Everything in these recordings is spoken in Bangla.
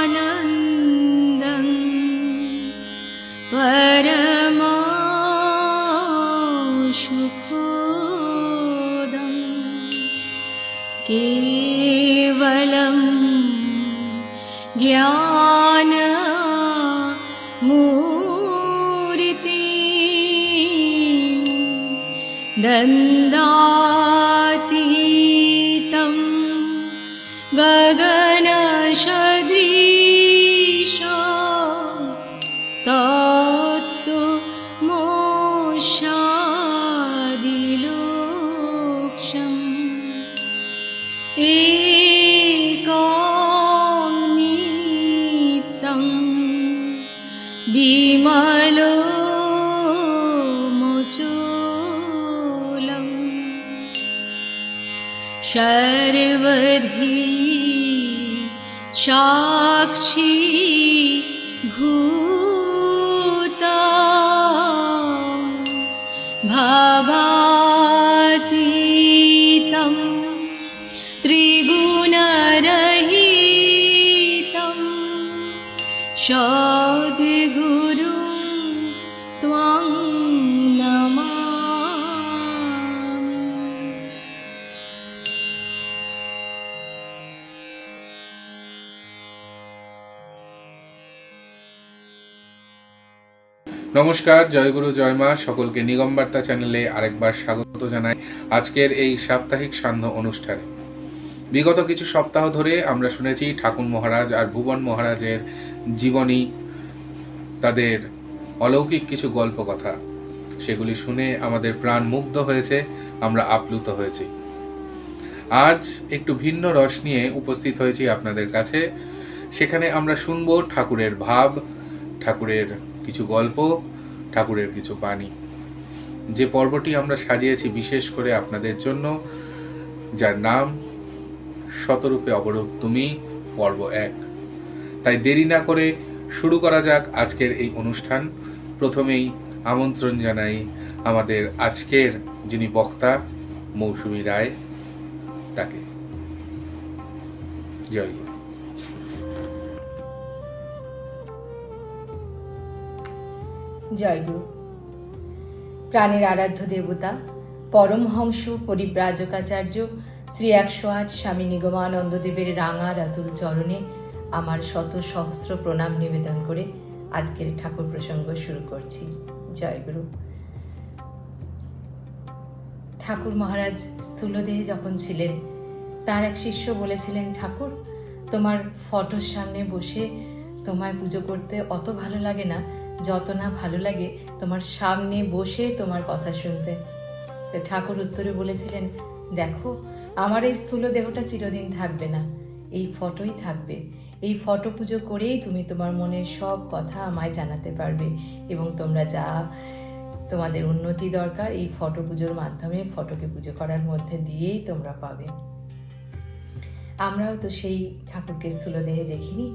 ब्रह्मानन्दं परमाशुभोदं केवलं ज्ञानमूर्ति दन्दातीतं गगनसदृश तत्त्वमोक्षादिलोक्ष्यम् एकं नित्यं विमलोमोचोलं सर्वधी साक्षी भूता भावातीतं त्रिगुणरहितं सद्गुरुं त्वां नमामि। নমস্কার, জয়গুরু জয় মা। সকলকে নিগম বার্তা চ্যানেলে আরেকবার স্বাগত জানাই আজকের এই সাপ্তাহিক সান্ধ্য অনুষ্ঠানে। বিগত কিছু সপ্তাহ ধরে আমরা শুনেছি ঠাকুর মহারাজ আর ভুবন মহারাজের জীবনী, তাদের অলৌকিক কিছু গল্প কথা। সেগুলি শুনে আমাদের প্রাণ মুগ্ধ হয়েছে, আমরা আপ্লুত হয়েছি। আজ একটু ভিন্ন রস নিয়ে উপস্থিত হয়েছি আপনাদের কাছে। সেখানে আমরা শুনবো ঠাকুরের ভাব, ঠাকুরের কিছু গল্প, ঠাকুরের কিছু বাণী। যে পর্বটি আমরা সাজিয়েছি বিশেষ করে আপনাদের জন্য, যার নাম শতরূপে অপরূপ তুমি, পর্ব 1। তাই দেরি না করে শুরু করা যাক আজকের এই অনুষ্ঠান। প্রথমেই আমন্ত্রণ জানাই আমাদের আজকের যিনি বক্তা, মৌসুমী রায়, তাকে। জয় গুরু। জয়গুরু। প্রাণের আরাধ্য দেবতা পরমহংস পরিব্রাজকাচার্য শ্রী 108 স্বামী নিগমানন্দদেবের রাঙা রাতুল চরণে আমার শত সহস্র প্রণাম নিবেদন করে আজকের ঠাকুর প্রসঙ্গ শুরু করছি। জয়গুরু। ঠাকুর মহারাজ স্থূলদেহে যখন ছিলেন, তার এক শিষ্য বলেছিলেন, ঠাকুর, তোমার ফটোর সামনে বসে তোমায় পুজো করতে অত ভালো লাগে না যত না ভালো লাগে তোমার সামনে বসে তোমার কথা শুনতে। তো ঠাকুর উত্তরে বলেছিলেন, দেখো, আমার এই স্থূল দেহটা চিরদিন থাকবে না, এই ফটোই থাকবে। এই ফটো পুজো করেই তুমি তোমার মনের সব কথা আমায় জানাতে পারবে, এবং তোমরা যা তোমাদের উন্নতি দরকার এই ফটো পুজোর মাধ্যমে, ফটোকে পুজো করার মধ্যে দিয়েই তোমরা পাবে। আমরাও তো সেই ঠাকুরকে স্থূল দেহে দেখিনি।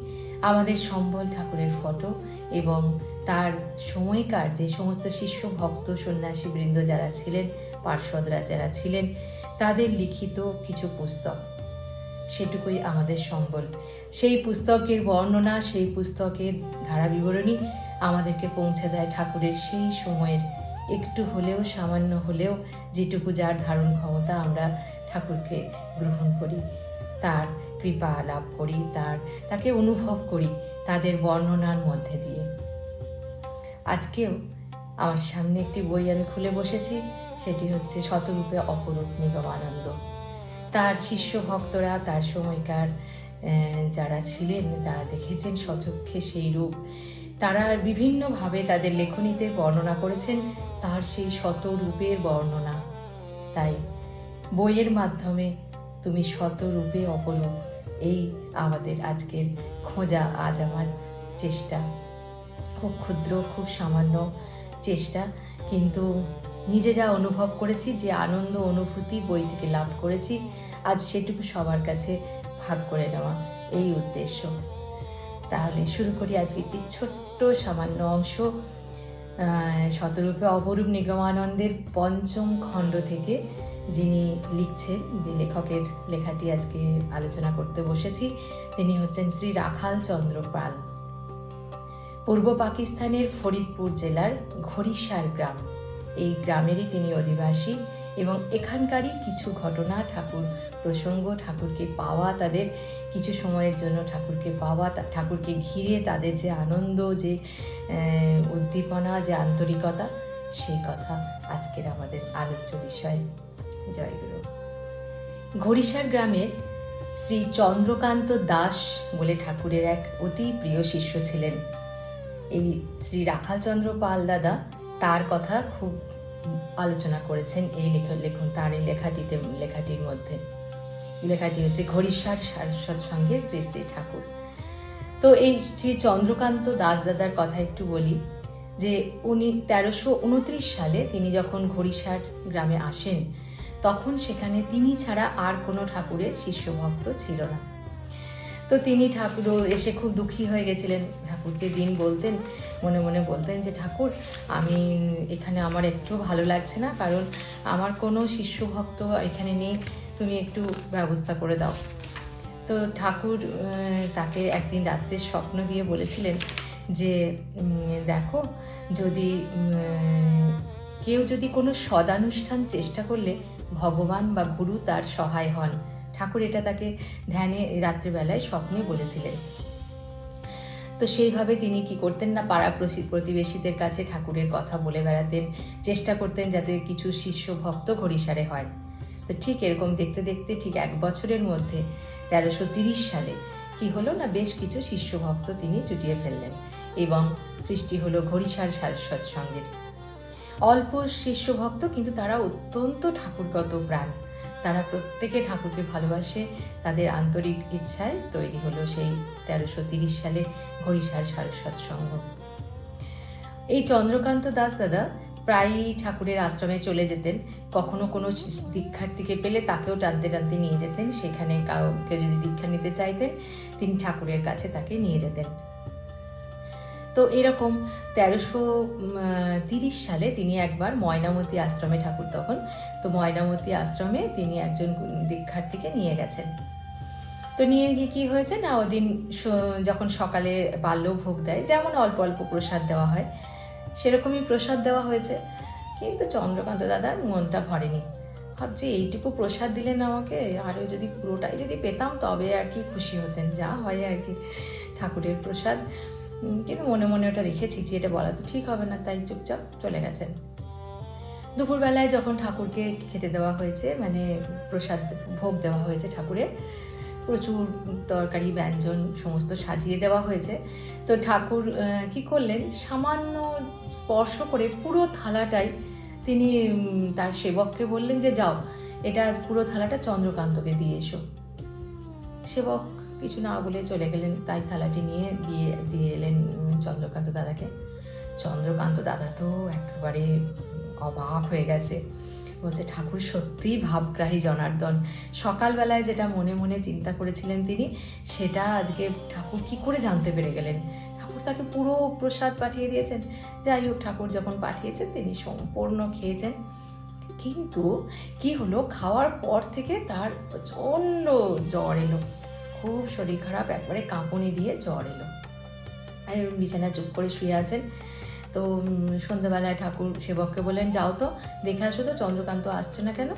আমাদের সম্বল ঠাকুরের ফটো এবং তার সময়কার যে সমস্ত শিষ্য ভক্ত সন্ন্যাসী বৃন্দ যারা ছিলেন, পার্ষদরা যারা ছিলেন, তাদের লিখিত কিছু পুস্তক, সেটুকুই আমাদের সম্বল। সেই পুস্তকের বর্ণনা, সেই পুস্তকের ধারা বিবরণী আমাদেরকে পৌঁছে দেয় ঠাকুরের সেই সময়ের একটু হলেও, সামান্য হলেও, যেটুকু যার ধারণ ক্ষমতা আমরা ঠাকুরকে গ্রহণ করি, তার কৃপা লাভ করি, তাকে অনুভব করি তাদের বর্ণনার মধ্যে দিয়ে। আজকেও আমার সামনে একটি বই আমি খুলে বসেছি, সেটি হচ্ছে শতরূপে অপরূপ নিগমানন্দ। তার শিষ্য ভক্তরা, তার সময়কার যারা ছিলেন, তারা দেখেছেন স্বচক্ষে সেই রূপ। তারা বিভিন্নভাবে তাদের লেখনীতে বর্ণনা করেছেন তার সেই শতরূপের বর্ণনা। তাই বইয়ের মাধ্যমে তুমি শতরূপে অপরূপ, এই আমাদের আজকের খোঁজা, আজ আমার চেষ্টা। খুব ক্ষুদ্র, খুব সামান্য চেষ্টা, কিন্তু নিজে যা অনুভব করেছি, যে আনন্দ অনুভূতি বই থেকে লাভ করেছি, আজ সেটুকু সবার কাছে ভাগ করে নেওয়া, এই উদ্দেশ্য। তাহলে শুরু করি আজকে একটি ছোট্ট সামান্য অংশ শতরূপে অপরূপ নিগমানন্দের পঞ্চম খণ্ড থেকে, যিনি লিখছেন, যে লেখকের লেখাটি আজকে আলোচনা করতে বসেছি, তিনি হচ্ছেন শ্রী রাখাল চন্দ্র পাল। পূর্ব পাকিস্তানের ফরিদপুর জেলার ঘড়িসার গ্রাম, এই গ্রামেরই তিনি অধিবাসী এবং এখানকারই কিছু ঘটনা, ঠাকুর প্রসঙ্গ, ঠাকুরকে পাওয়া, তাদের কিছু সময়ের জন্য ঠাকুরকে পাওয়া, ঠাকুরকে ঘিরে তাদের যে আনন্দ, যে উদ্দীপনা, যে আন্তরিকতা, সেই কথা আজকের আমাদের আলোচ্য বিষয়। জয়গুরু। ঘড়িসার গ্রামের শ্রী চন্দ্রকান্ত দাস বলে ঠাকুরের এক অতি প্রিয় শিষ্য ছিলেন। এই শ্রী রাখালচন্দ্র পাল দাদা তার কথা খুব আলোচনা করেছেন এই লেখন তার এই লেখাটির মধ্যে। লেখাটি হচ্ছে ঘড়িসার সারস্বত সঙ্গে শ্রী শ্রী ঠাকুর। তো এই শ্রী চন্দ্রকান্ত দাস দাদার কথা একটু বলি, যে উনি 1329 সালে তিনি যখন ঘড়িসার গ্রামে আসেন, তখন সেখানে তিনি ছাড়া আর কোনো ঠাকুরের শিষ্য ভক্ত ছিল না। তো তিনি ঠাকুর এসে খুব দুঃখী হয়ে গেছিলেন। ঠাকুরকে দিন বলতেন, মনে মনে বলতেন যে ঠাকুর, আমি এখানে আমার একটু ভালো লাগছে না, কারণ আমার কোনো শিষ্য ভক্ত এখানে নেই, তুমি একটু ব্যবস্থা করে দাও। তো ঠাকুর তাকে একদিন রাত্রে স্বপ্ন দিয়ে বলেছিলেন যে দেখো, যদি কেউ যদি কোনো সদানুষ্ঠান চেষ্টা করলে ভগবান বা গুরু তার সহায় হন। ঠাকুর এটা তাকে ধ্যানে রাত্রিবেলায় স্বপ্নে বলেছিলেন। তো সেইভাবে তিনি কি করতেন না, পাড়া প্রতিবেশীদের কাছে ঠাকুরের কথা বলে বেড়াতেন, চেষ্টা করতেন যাতে কিছু শিষ্য ভক্ত ঘড়িসারে হয়। তো ঠিক এরকম দেখতে দেখতে ঠিক 1 বছরের মধ্যে 1330 সালে কি হলো না, বেশ কিছু শিষ্য ভক্ত তিনি জুটিয়ে ফেললেন এবং সৃষ্টি হলো ঘড়িসার সারস্বত সঙ্গের। অল্প শিষ্য ভক্ত, কিন্তু তারা অত্যন্ত ঠাকুরগত প্রাণ, তারা প্রত্যেকে ঠাকুরকে ভালোবাসে, তাদের আন্তরিক ইচ্ছায় তৈরি হলো সেই 1330 সালে ঘড়িসার সারস্বত সংঘ। এই চন্দ্রকান্ত দাস দাদা প্রায়ই ঠাকুরের আশ্রমে চলে যেতেন। কখনো কোনো দীক্ষার্থীকে পেলে তাকেও টানতে টানতে নিয়ে যেতেন, সেখানে কাউকে যদি দীক্ষা নিতে চাইতেন তিনি ঠাকুরের কাছে তাকে নিয়ে যেতেন। তো এরকম 1330 সালে তিনি একবার ময়নামতি আশ্রমে, ঠাকুর তখন, তো ময়নামতি আশ্রমে তিনি একজন দীক্ষার্থীকে নিয়ে গেছেন। তো নিয়ে গিয়ে কী হয়েছে না, ওদিন যখন সকালে বাল্য ভোগ দেয়, যেমন অল্প অল্প প্রসাদ দেওয়া হয় সেরকমই প্রসাদ দেওয়া হয়েছে, কিন্তু চন্দ্রকান্ত দাদার মনটা ভরেনি। ভাবছে এইটুকু প্রসাদ দিলেন আমাকে, আরও যদি পুরোটাই যদি পেতাম তবে আর কি খুশি হতেন, যা হয় আর কি ঠাকুরের প্রসাদ। কিন্তু মনে মনে ওটা রেখেছি যে এটা বলা তো ঠিক হবে না, তাই চুপচাপ চলে গেছেন। দুপুরবেলায় যখন ঠাকুরকে খেতে দেওয়া হয়েছে, মানে প্রসাদ ভোগ দেওয়া হয়েছে ঠাকুরের, প্রচুর তরকারি ব্যঞ্জন সমস্ত সাজিয়ে দেওয়া হয়েছে, তো ঠাকুর কি করলেন, সামান্য স্পর্শ করে পুরো থালাটাই তিনি তার সেবককে বললেন যে যাও, এটা পুরো থালাটা চন্দ্রকান্তকে দিয়ে এসো। সেবক কিছু না বলে চলে গেলেন, তাই থালাটি নিয়ে দিয়ে এলেন চন্দ্রকান্ত দাদাকে। চন্দ্রকান্ত দাদা তো একেবারে অবাক হয়ে গেছে, বলছে ঠাকুর সত্যিই ভাবগ্রাহী জনার্দন। সকালবেলায় যেটা মনে মনে চিন্তা করেছিলেন তিনি, সেটা আজকে ঠাকুর কি করে জানতে পেরে গেলেন। ঠাকুর তাকে পুরো প্রসাদ পাঠিয়ে দিয়েছেন। যাই হোক, ঠাকুর যখন পাঠিয়েছেন তিনি সম্পূর্ণ খেয়েছেন। কিন্তু কি হলো, খাওয়ার পর থেকে তার প্রচণ্ড জ্বর এলো, খুব শরীর খারাপ, একবারে কাঁপুনি দিয়ে জ্বর এলো। আর বিছানায় চুপ করে শুয়ে আছেন। তো সন্ধ্যাবেলায় ঠাকুর সেবককে বললেন যাও তো দেখে আসো তো চন্দ্রকান্ত আসছে না কেন।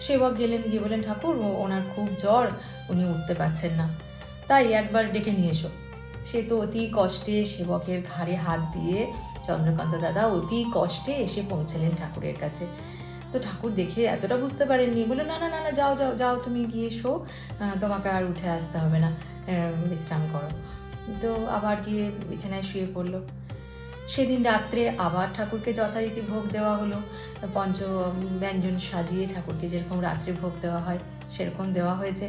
সেবক গেলেন, গিয়ে বললেন ঠাকুর ওনার খুব জ্বর, উনি উঠতে পারছেন না, তাই একবার ডেকে নিয়ে এসো। সে তো অতি কষ্টে সেবকের ঘাড়ে হাত দিয়ে চন্দ্রকান্ত দাদা অতি কষ্টে এসে পৌঁছালেন ঠাকুরের কাছে। তো ঠাকুর দেখে এতটা বুঝতে পারেননি, বলে না না না না যাও যাও যাও, তুমি গিয়ে শো, তোমাকে আর উঠে আসতে হবে না, বিশ্রাম করো। তো আবার গিয়ে বিছানায় শুয়ে পড়লো। সেদিন রাত্রে আবার ঠাকুরকে যথারীতি ভোগ দেওয়া হলো, পঞ্চ ব্যঞ্জন সাজিয়ে ঠাকুরকে যেরকম রাত্রে ভোগ দেওয়া হয় সেরকম দেওয়া হয়েছে।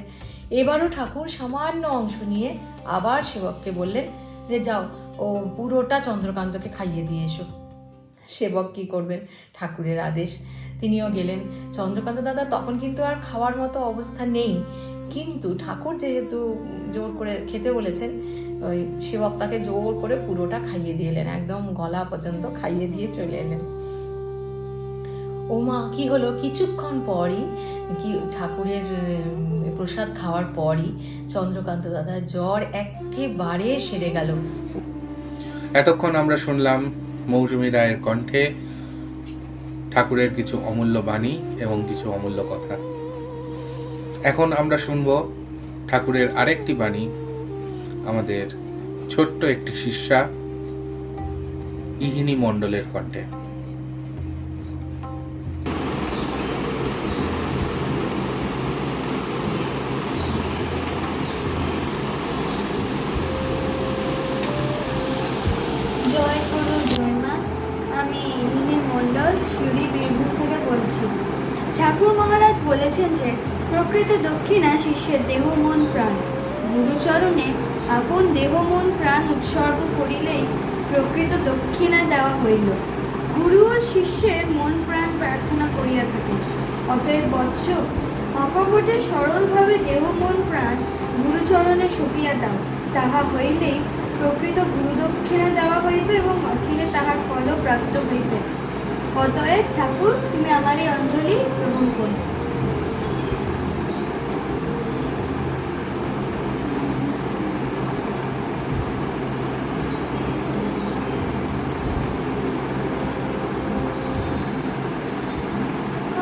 এবারও ঠাকুর সামান্য অংশ নিয়ে আবার সেবককে বললেন যে যাও, ও পুরোটা চন্দ্রকান্তকে খাইয়ে দিয়ে এসো। সেবক কী করবেন, ঠাকুরের আদেশ, তিনিও গেলেন। চন্দ্রকান্ত দাদা তখন কিন্তু আর খাওয়ার মতো অবস্থা নেই, কিন্তু ঠাকুর যেহেতু জোর করে খেতে বলেছেন, ওই সেবক তাকে জোর করে পুরোটা খাইয়ে দিয়ে এলেন, একদম গলা পর্যন্ত খাইয়ে দিয়ে চলে এলেন। ও মা, কি হলো, কিছুক্ষণ পরই কি ঠাকুরের প্রসাদ খাওয়ার পরই চন্দ্রকান্ত দাদার জ্বর একেবারে সেরে গেল। এতক্ষণ আমরা শুনলাম মৌসুমী রায়ের কণ্ঠে ঠাকুরের কিছু অমূল্য বাণী এবং কিছু অমূল্য কথা। এখন আমরা শুনব ঠাকুরের আরেকটি বাণী আমাদের ছোট্ট একটি শিষ্যা ইহিনী মণ্ডলের কণ্ঠে। জয় গুরু জয় মা। আমি ইহিনী মণ্ডল, শিউরি, বীরভূম থেকে বলছি। ঠাকুর মহারাজ বলেছেন যে প্রকৃত দক্ষিণা শিষ্যের দেহ মন প্রাণ। গুরুচরণে আপন দেহ মন প্রাণ উৎসর্গ করিলেই প্রকৃত দক্ষিণা দেওয়া হইল। গুরু ও শিষ্যের মন প্রাণ প্রার্থনা করিয়া থাকে। অতএব বৎস, অকপটে সরলভাবে দেহ মন প্রাণ গুরুচরণে সঁপিয়া দাও। তাহা হইলেই প্রকৃত গুরুদক্ষিণা দেওয়া হইবে এবং অচিরে তাহার ফলও প্রাপ্ত হইবে। অতএব ঠাকুর, তুমি আমার এই অঞ্জলি গ্রহণ করো।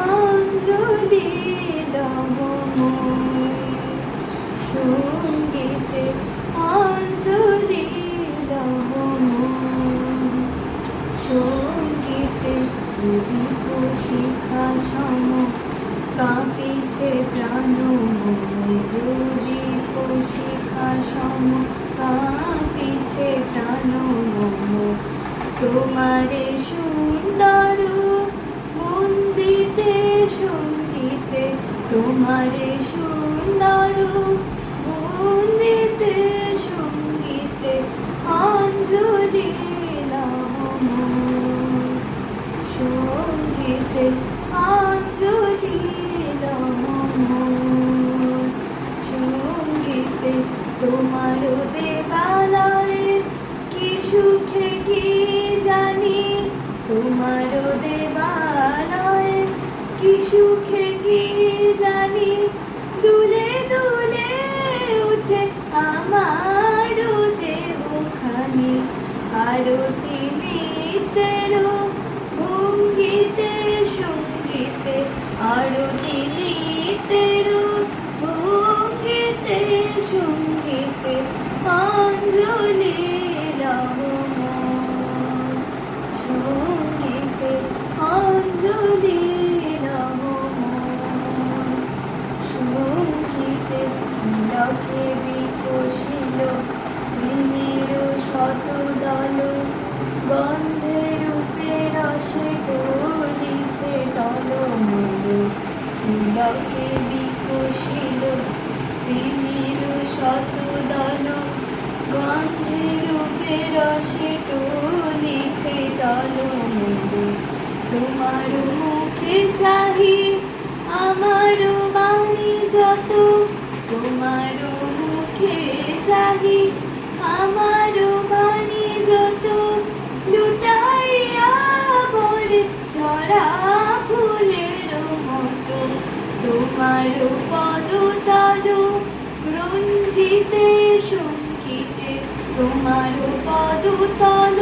অঞ্জলি সঙ্গীতে, অঞ্জলি সঙ্গীতে, প্রদীপ শিখা সম কাঁপিছে প্রাণ। প্রদীপ শিখা সম কাঁপিছে প্রাণ। তোমারে সুন্দর বন্দিতে সঙ্গীতে, তোমারে সুন্দর বন্দিতে সঙ্গীতে, অঞ্জলি সঙ্গীতে, অঞ্জলি সঙ্গীতে। তোমার দেবালয়ে কি সুখে কি জানি, তোমার দেবালয়ে কি সুখে কি জানি, দুলে দুলে উঠে আমার দেহখানি। আরতি নৃত্যের ভঙ্গিতে সঙ্গীতে, আরতি নৃত্যের ভঙ্গিতে সঙ্গীতে, অঞ্জলি সঙ্গীতে, অঞ্জলি সঙ্গীতে। লকে বিকশিল প্রেমের শতদল, গন্ধে রূপে রসে ডলিছে টলমল। লকে বিকশিল প্রেমের শতদল, গন্ধে রূপে রসে ডলিছে টলমল। তোমার মুখে চাহি আমার বাণী যত, তোমার মুখে চাহি আমার বাণী যত, লুটাইয়া পড়ে ঝরা ফুলের মতো। তোমার পদতল রঞ্জিতে সঙ্গীতে, তোমার পদতল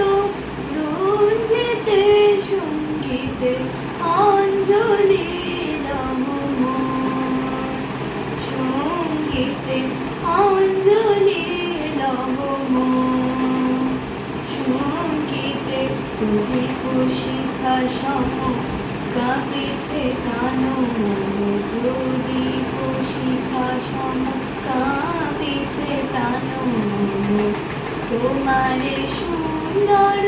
রঞ্জিতে সঙ্গীতে, অঞ্জলি সঙ্গীতে, অঞ্জলি সঙ্গীতে। প্রদীপ শিখা সম কাঁপিছে প্রাণ। প্রদীপ শিখা সম কাঁপিছে প্রাণ। তোমারে সুন্দর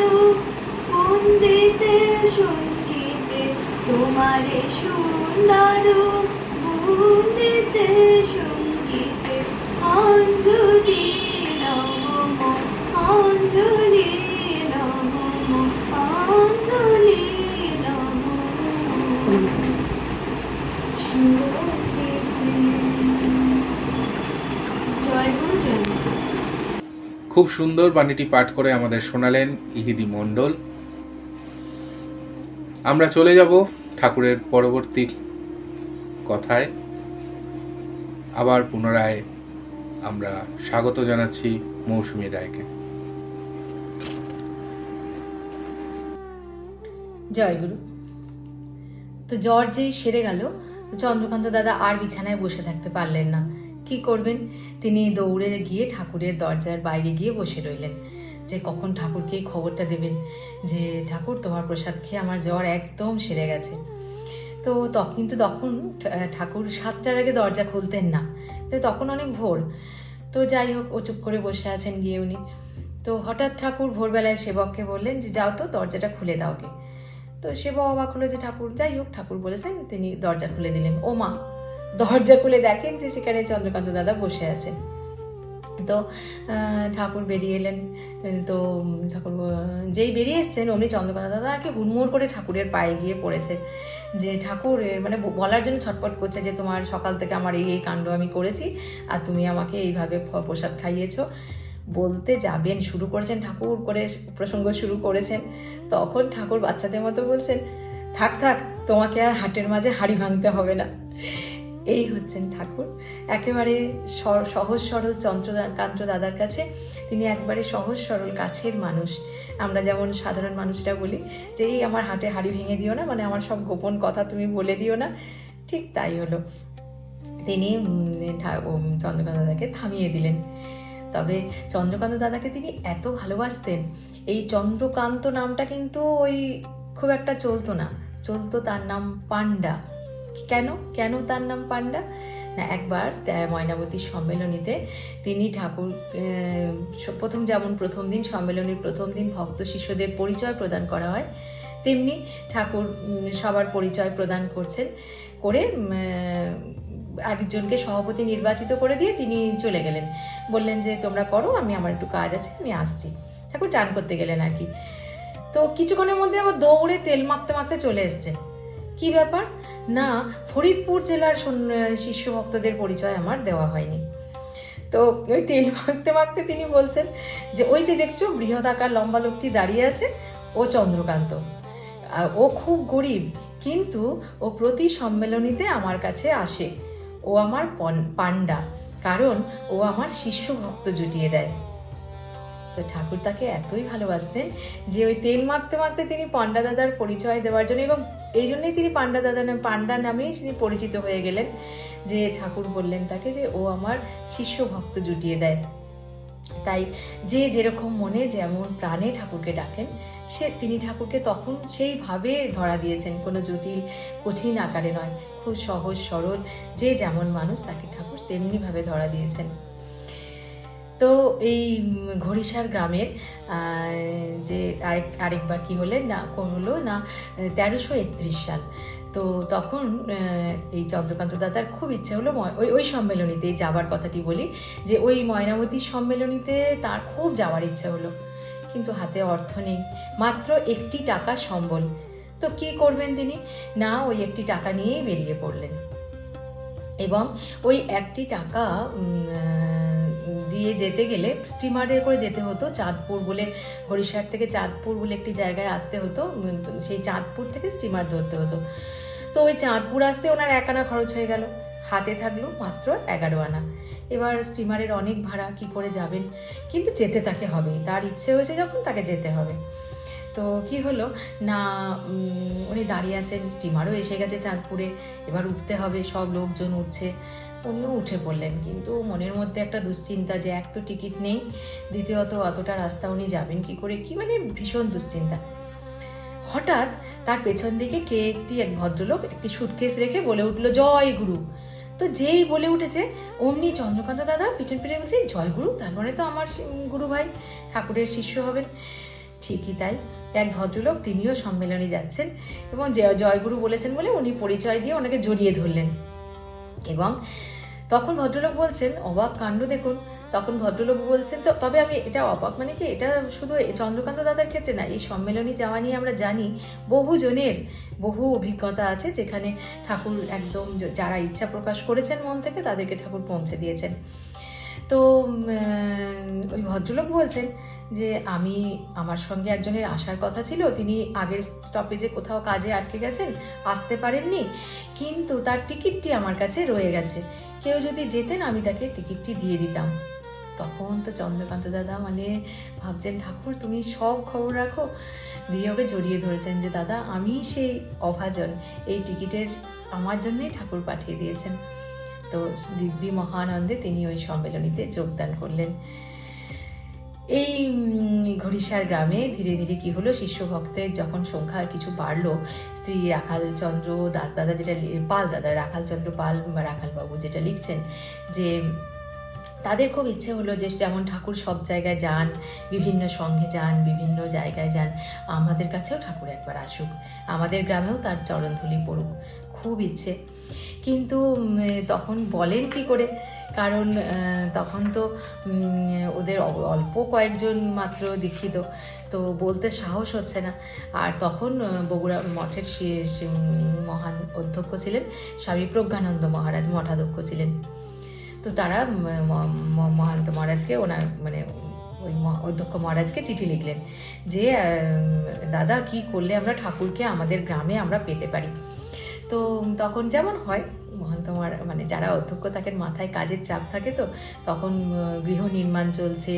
বন্দিতে সঙ্গীতে, তোমারে সুন্দর বন্দিতে সঙ্গীতে, অঞ্জলি অঞ্জলি অঞ্জলি খুব সুন্দর বাণীটি পাঠ করে আমাদের শোনালেন ইহিদি মণ্ডল। আমরা চলে যাব ঠাকুরের পরবর্তী কথায়। আবার পুনরায় আমরা স্বাগত জানাচ্ছি মৌসুমী রায়কে। জয়গুরু। তো জ্বর যেই সেরে গেল, চন্দ্রকান্ত দাদা আর বিছানায় বসে থাকতে পারলেন না। কি করবেন? তিনি দৌড়ে গিয়ে ঠাকুরের দরজার বাইরে গিয়ে বসে রইলেন, যে কখন ঠাকুরকে খবরটা দেবেন যে ঠাকুর তোমার প্রসাদ খেয়ে আমার জ্বর একদম সেরে গেছে। তো কিন্তু তখন ঠাকুর 7টার আগে দরজা খুলতেন না, তো তখন অনেক ভোর। তো যাই হোক, ও চুপ করে বসে আছেন গিয়ে উনি। তো হঠাৎ ঠাকুর ভোরবেলায় সেবককে বললেন যে যাও তো দরজাটা খুলে দাও কে। তো সেবক অবাক হলো যে ঠাকুর, যাই হোক ঠাকুর বলেছেন, তিনি দরজা খুলে দিলেন। ও মা, দরজা খুলে দেখেন যে সেখানে চন্দ্রকান্ত দাদা বসে আছেন। তো ঠাকুর বেরিয়ে এলেন। তো ঠাকুর যেই বেরিয়ে এসছেন অমনি চন্দ্রকান্ত দাদা আর কি হুড়মুড় করে ঠাকুরের পায়ে গিয়ে পড়েছে, যে ঠাকুর মানে বলার জন্য ছটপট করছে যে তোমার সকাল থেকে আমার এই কাণ্ড আমি করেছি, আর তুমি আমাকে এইভাবে প্রসাদ খাইয়েছো। বলতে যাবেন, শুরু করেছেন ঠাকুর করে প্রসঙ্গ শুরু করেছেন, তখন ঠাকুর বাচ্চাদের মতো বলছেন, থাক থাক, তোমাকে আর হাটের মাঝে হাঁড়ি ভাঙতে হবে না। এই হচ্ছেন ঠাকুর, একেবারে সহজ সরল চন্দ্রকান্ত দাদার কাছে তিনি একবারে সহজ সরল কাছের মানুষ। আমরা যেমন সাধারণ মানুষরা বলি যে এই আমার হাটে হাঁড়ি ভেঙে দিও না, মানে আমার সব গোপন কথা তুমি বলে দিও না, ঠিক তাই হলো। তিনি চন্দ্রকান্ত দাদাকে থামিয়ে দিলেন। তবে চন্দ্রকান্ত দাদাকে তিনি এত ভালোবাসতেন, এই চন্দ্রকান্ত নামটা কিন্তু ওই খুব একটা চলতো না, চলতো তার নাম পাণ্ডা। কেন তার নাম পাণ্ডা না, একবার ময়নাবতী সম্মেলনীতে তিনি ঠাকুর প্রথম দিন সম্মেলনীর প্রথম দিন ভক্ত শিষ্যদের পরিচয় প্রদান করা হয়, তেমনি ঠাকুর সবার পরিচয় প্রদান করে আরেকজনকে সভাপতি নির্বাচিত করে দিয়ে তিনি চলে গেলেন। বললেন যে তোমরা করো, আমার একটু কাজ আছে, আমি আসছি। ঠাকুর চান করতে গেলেন আর কি। তো কিছুক্ষণের মধ্যে আবার দৌড়ে তেল মাখতে মাখতে চলে এসছেন। কি ব্যাপার না, ফরিদপুর জেলার শিষ্য ভক্তদের পরিচয় আমার দেওয়া হয়নি। তো ওই তেল মাখতে মাখতে তিনি বলছেন যে ওই যে দেখছো বৃহদাকার লম্বা লোকটি দাঁড়িয়ে আছে, ও চন্দ্রকান্ত। ও খুব গরিব, কিন্তু ও প্রতি সম্মেলনীতে আমার কাছে আসে। ও আমার পাণ্ডা, কারণ ও আমার শিষ্য ভক্ত জুটিয়ে দেয়। তো ঠাকুর তাকে এতই ভালোবাসতেন যে ওই তেল মাখতে মাখতে তিনি পাণ্ডা দাদার পরিচয় দেওয়ার জন্য, এবং এই জন্যই তিনি পাণ্ডা নামেই তিনি পরিচিত হয়ে গেলেন, যে ঠাকুর বললেন তাকে যে ও আমার শিষ্য ভক্ত জুটিয়ে দেয়। তাই যে যেরকম মনে যেমন প্রাণে ঠাকুরকে ডাকেন, তিনি ঠাকুরকে তখন সেইভাবে ধরা দিয়েছেন, কোনো জটিল কঠিন আকারে নয়, খুব সহজ সরল যে যেমন মানুষ তাকে ঠাকুর তেমনিভাবে ধরা দিয়েছেন। তো এই ঘড়িসার গ্রামের যে আরেকবার কি হলো না 1331 সাল। তো তখন এই চন্দ্রকান্ত দাদার খুব ইচ্ছে হলো ওই সম্মেলনীতে যাবার কথাটি বলি, যে ওই ময়নামতী সম্মেলনীতে তার খুব যাওয়ার ইচ্ছে হলো, কিন্তু হাতে অর্থ নেই, মাত্র 1টি টাকা সম্বল। তো কি করবেন তিনি না, ওই 1টি টাকা নিয়েই বেরিয়ে পড়লেন, এবং ওই 1টি টাকা দিয়ে যেতে গেলে স্টিমারে করে যেতে হতো চাঁদপুর বলে, হরিশার থেকে চাঁদপুর বলে একটি জায়গায় আসতে হতো, সেই চাঁদপুর থেকে স্টিমার ধরতে হতো। তো ওই চাঁদপুর আসতে ওনার 1 আনা খরচ হয়ে গেল, হাতে থাকলো মাত্র 11 আনা। এবার স্টিমারের অনেক ভাড়া, কি করে যাবেন, কিন্তু যেতে তাকে হবেই, তার ইচ্ছে হয়েছে যখন তাকে যেতে হবে। তো কি হলো না, উনি দাঁড়িয়ে আছেন, স্টিমারও এসে গেছে চাঁদপুরে, এবার উঠতে হবে, সব লোকজন উঠছে, উনিও উঠে পড়লেন। কিন্তু মনের মধ্যে একটা দুশ্চিন্তা যে এক তো টিকিট নেই, দ্বিতীয়ত অতটা রাস্তা উনি যাবেন কি করে, কি মানে ভীষণ দুশ্চিন্তা। হঠাৎ তার পেছন দিকে এক ভদ্রলোক একটি সুটকেস রেখে বলে উঠলো, জয় গুরু। তো যেই বলে উঠেছে অমনি চন্দ্রকান্ত দাদা পিছন ফিরে বলছে, জয় গুরু, তার মানে তো আমার গুরু ভাই, ঠাকুরের শিষ্য হবেন। ঠিকই তাই, এক ভদ্রলোক তিনিও সম্মেলনে যাচ্ছেন, এবং জয়গুরু বলেছেন বলে উনি পরিচয় দিয়ে ওনাকে জড়িয়ে ধরলেন। এবং তখন ভদ্রলোক বলছেন, অবাক কাণ্ড দেখুন, তখন ভদ্রলোক বলছেন, তো তবে আমি এটা অবাক মানে কি, এটা শুধু চন্দ্রকান্ত দাদার ক্ষেত্রে না, এই সম্মেলনী যাওয়া নিয়ে আমরা জানি বহুজনের বহু অভিজ্ঞতা আছে, যেখানে ঠাকুর একদম যারা ইচ্ছা প্রকাশ করেছেন মন থেকে তাদেরকে ঠাকুর পৌঁছে দিয়েছেন। তো ওই ভদ্রলোক বলছেন যে আমার সঙ্গে একজনের আসার কথা ছিল, তিনি আগের স্টপেজে কোথাও কাজে আটকে গেছেন, আসতে পারেননি, কিন্তু তার টিকিটটি আমার কাছে রয়ে গেছে, কেউ যদি যেতেন আমি তাকে টিকিটটি দিয়ে দিতাম। তখন তো চন্দ্রকান্ত দাদা মানে ভাবছেন, ঠাকুর তুমি সব খবর রাখো, দিয়ে ওকে জড়িয়ে ধরেছেন যে দাদা আমি সেই অভাজন, এই টিকিটের আমার জন্যই ঠাকুর পাঠিয়ে দিয়েছেন। তো দিব্যি মহানন্দে তিনি ওই সম্মেলনীতে যোগদান করলেন। এই ঘড়িসার গ্রামে ধীরে ধীরে কি হলো, শিষ্য ভক্তের যখন সংখ্যা কিছু বাড়লো, শ্রী রাখালচন্দ্র দাস দাদা যেটা পাল দাদা, রাখালচন্দ্র পাল বা রাখালবাবু যেটা লিখছেন যে তাদের খুব ইচ্ছে হলো যে যেমন ঠাকুর সব জায়গায় যান, বিভিন্ন সঙ্গে যান, বিভিন্ন জায়গায় যান, আমাদের কাছেও ঠাকুর একবার আসুক, আমাদের গ্রামেও তার চরণধুলি পড়ুক, খুব ইচ্ছে। কিন্তু তখন বলেন কি করে, কারণ তখন তো ওদের অল্প কয়েকজন মাত্র দীক্ষিত, তো বলতে সাহস হচ্ছে না। আর তখন বগুড়া মঠের মহান অধ্যক্ষ ছিলেন স্বামী প্রজ্ঞানন্দ মহারাজ, মঠাধ্যক্ষ ছিলেন। তো তারা মহান্ত মহারাজকে ওনার মানে ওই অধ্যক্ষ মহারাজকে চিঠি লিখলেন যে দাদা কি করলে আমরা ঠাকুরকে আমাদের গ্রামে আমরা পেতে পারি। তো তখন যেমন হয় মহান্ত মানে যারা অধ্যক্ষ থাকেন মাথায় কাজের চাপ থাকে, তো তখন গৃহ নির্মাণ চলছে,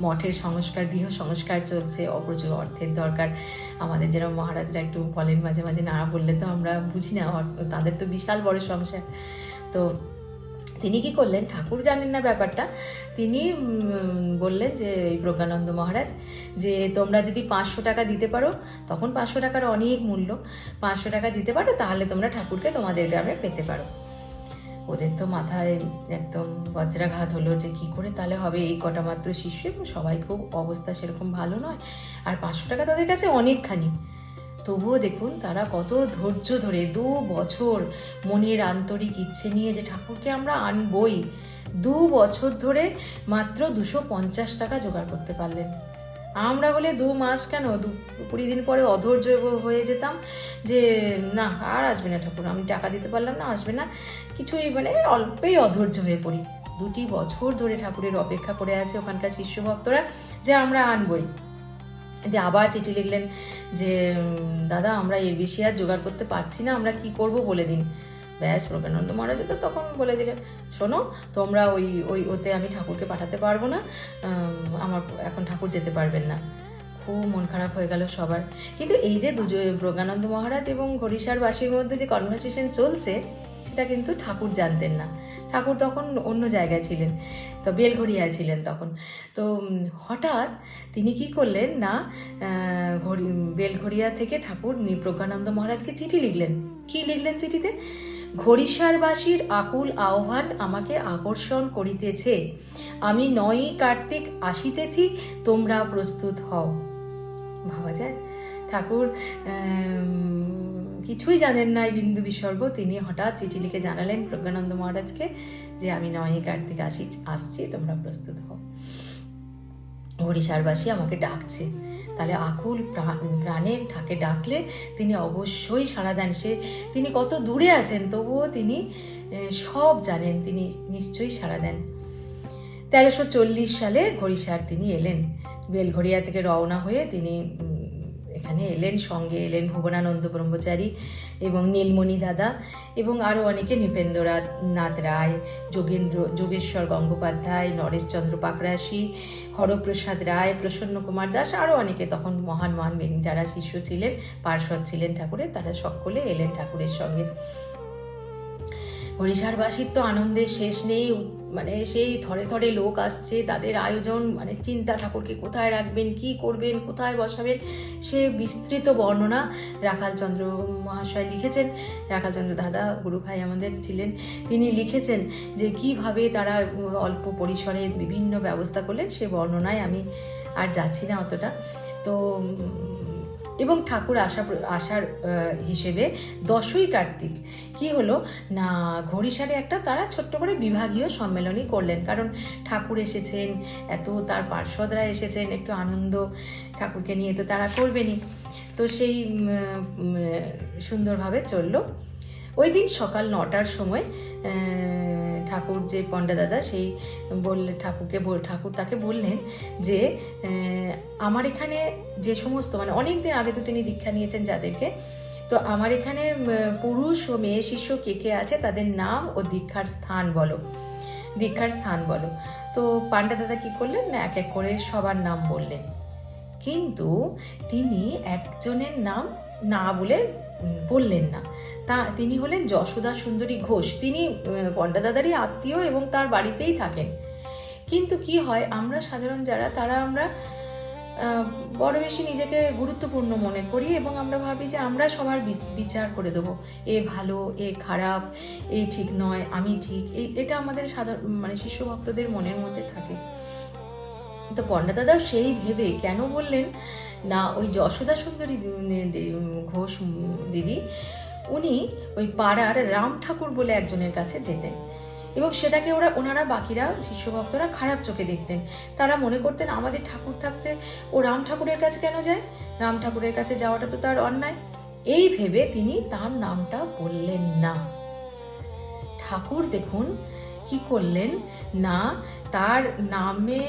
মঠের সংস্কার, গৃহ সংস্কার চলছে, অপ্রচুর অর্থের দরকার। আমাদের যেরকম মহারাজরা একটু বলেন মাঝে মাঝে, না বললে তো আমরা বুঝি না, তাদের তো বিশাল বড় সংসার। তো তিনি কি করলেন, ঠাকুর জানেন না ব্যাপারটা, তিনি বললেন যে এই প্রজ্ঞানন্দ মহারাজ যে তোমরা যদি 500 টাকা দিতে পারো, তখন 500 টাকার অনেক মূল্য, 500 টাকা দিতে পারো তাহলে তোমরা ঠাকুরকে তোমাদের গ্রামে পেতে পারো। ওদের তো মাথায় একদম বজ্রাঘাত হলো যে কি করে তাহলে হবে, এই কটা মাত্র শিষ্য এবং সবাই খুব অবস্থা সেরকম ভালো নয়, আর 500 টাকা তাদের কাছে অনেকখানি। তবুও দেখুন তারা কত ধৈর্য ধরে 2 বছর মনের আন্তরিক ইচ্ছে নিয়ে যে ঠাকুরকে আমরা আনবই, 2 বছর ধরে মাত্র 250 টাকা জোগাড় করতে পারলেন। আমরা হলে 2 মাস কেন 20 দিন পরে অধৈর্য হয়ে যেতাম যে না আর আসবে না ঠাকুর, আমি টাকা দিতে পারলাম না, আসবে না, কিছুই মানে অল্পেই অধৈর্য হয়ে পড়ি। 2 বছর ধরে ঠাকুরের অপেক্ষা করে আছে ওখানকার শিষ্য ভক্তরা যে আমরা আনবই। যে আবার চিঠি লিখলেন যে দাদা আমরা এর বেশি আর জোগাড় করতে পারছি না, আমরা কি করব বলে দিন। ব্যাস প্রজ্ঞানন্দ মহারাজ তো তখন বলে দিলেন, শোনো তোমরা ওতে আমি ঠাকুরকে পাঠাতে পারবো না, আমার এখন ঠাকুর যেতে পারবেন না। খুব মন খারাপ হয়ে গেল সবার। কিন্তু এই যে প্রজ্ঞানন্দ মহারাজ এবং ঘড়িসার বাসীর মধ্যে যে কনভারসেশন চলছে সেটা কিন্তু ঠাকুর জানতেন না, ঠাকুর তখন অন্য জায়গায় ছিলেন, তো বেলঘড়িয়ায় ছিলেন তখন। তো হঠাৎ তিনি কি করলেন না, বেলঘড়িয়া থেকে ঠাকুর প্রজ্ঞানন্দ মহারাজকে চিঠি লিখলেন। কি লিখলেন চিঠিতে, ঘড়িসারবাসীর আকুল আহ্বান আমাকে আকর্ষণ করিতেছে, আমি 9ই কার্তিক আসিতেছি, তোমরা প্রস্তুত হও। ভাবা যায়, ঠাকুর কিছুই জানেন না এই বিন্দু বিসর্গ, তিনি হঠাৎ চিঠি লিখে জানালেন প্রজ্ঞানন্দ মহারাজকে যে আমি 9ই কার্তিক আসছি, তোমরা প্রস্তুত হও। ঘড়িসারবাসী আমাকে ডাকছে, তাহলে আকুল প্রাণে ঠাকে ডাকলে তিনি অবশ্যই সাড়া দেন। তিনি কত দূরে আছেন তবুও তিনি সব জানেন, তিনি নিশ্চয়ই সাড়া দেন। 1340 সালে ঘড়িসার তিনি এলেন, বেলঘড়িয়া থেকে রওনা হয়ে তিনি এখানে এলেন। সঙ্গে এলেন ভুবনানন্দ ব্রহ্মচারী এবং নীলমণি দাদা এবং আরও অনেকে, নৃপেন্দ্রনাথ রায়, যোগেশ্বর গঙ্গোপাধ্যায়, নরেশচন্দ্র পাকরাশি, হরপ্রসাদ রায়, প্রসন্ন কুমার দাস, আরও অনেকে তখন মহান মহান যারা শিষ্য ছিলেন, পার্ষদ ছিলেন ঠাকুরের, তারা সকলে এলেন ঠাকুরের সঙ্গে। ঘড়িসারবাসীর তো আনন্দের শেষ নেই, মানে সেই থরে থরে লোক আসছে, তাদের আয়োজন মানে চিন্তা, ঠাকুরকে কোথায় রাখবেন, কি করবেন, কোথায় বসাবেন, সে বিস্তৃত বর্ণনা রাখালচন্দ্র মহাশয় লিখেছেন। রাখালচন্দ্র দাদা গুরু ভাই আমাদের ছিলেন, তিনি লিখেছেন যে কিভাবে তারা অল্প পরিসরে বিভিন্ন ব্যবস্থা করলেন, সে বর্ণনায় আমি আর যাচ্ছি না অতটা। তো এবং ঠাকুর আসার হিসেবে 10ই কার্তিক কি হলো না, ঘড়িসারে একটা তারা ছোট্ট করে বিভাগীয় সম্মেলনী করলেন, কারণ ঠাকুর এসেছেন, এত তার পার্ষদরা এসেছেন, একটু আনন্দ ঠাকুরকে নিয়ে তো তারা করবেনই। তো সেই সুন্দরভাবে চললো। ওই দিন সকাল 9টার সময় ঠাকুর যে পণ্ডা দাদা সেই ঠাকুর তাকে বললেন যে আমার এখানে যে সমস্ত মানে অনেক দিন আগে তো তিনি দীক্ষা নিয়েছেন যাদেরকে, তো আমার এখানে পুরুষ ও মেয়ে শিষ্য কে কে আছে তাদের নাম ও দীক্ষার স্থান বলো। তো পাণ্ডা দাদা কি করলেন না এক এক করে সবার নাম বললেন, কিন্তু তিনি একজনের নাম না বললেন না। তিনি হলেন যশোদা সুন্দরী ঘোষ। তিনি পণ্ডা দাদারই আত্মীয় এবং তার বাড়িতেই থাকেন। কিন্তু কি হয়, আমরা সাধারণ যারা তারা আমরা বড় বেশি নিজেকে গুরুত্বপূর্ণ মনে করি এবং আমরা ভাবি যে আমরা সবার বিচার করে দেবো, এ ভালো, এ খারাপ, এ ঠিক নয়, আমি ঠিক, এটা আমাদের সাধারণ মানে শিষ্য ভক্তদের মনের মধ্যে থাকে। তো পণ্ডা দাদাও সেই ভেবে কেন বললেন না, ওই যশোদা সুন্দরী ঘোষ দিদি উনি ওই পাড়ার রাম ঠাকুর বলে একজনের কাছে যেতেন এবং সেটাকে ওনারা বাকিরা শিষ্যভক্তরা খারাপ চোখে দেখতেন। তারা মনে করতেন আমাদের ঠাকুর থাকতে ও রাম ঠাকুরের কাছে কেন যায়, রাম ঠাকুরের কাছে যাওয়াটা তো তার অন্যায়। এই ভেবে তিনি তার নামটা বললেন না। ঠাকুর দেখুন কি করলেন না, তার নামে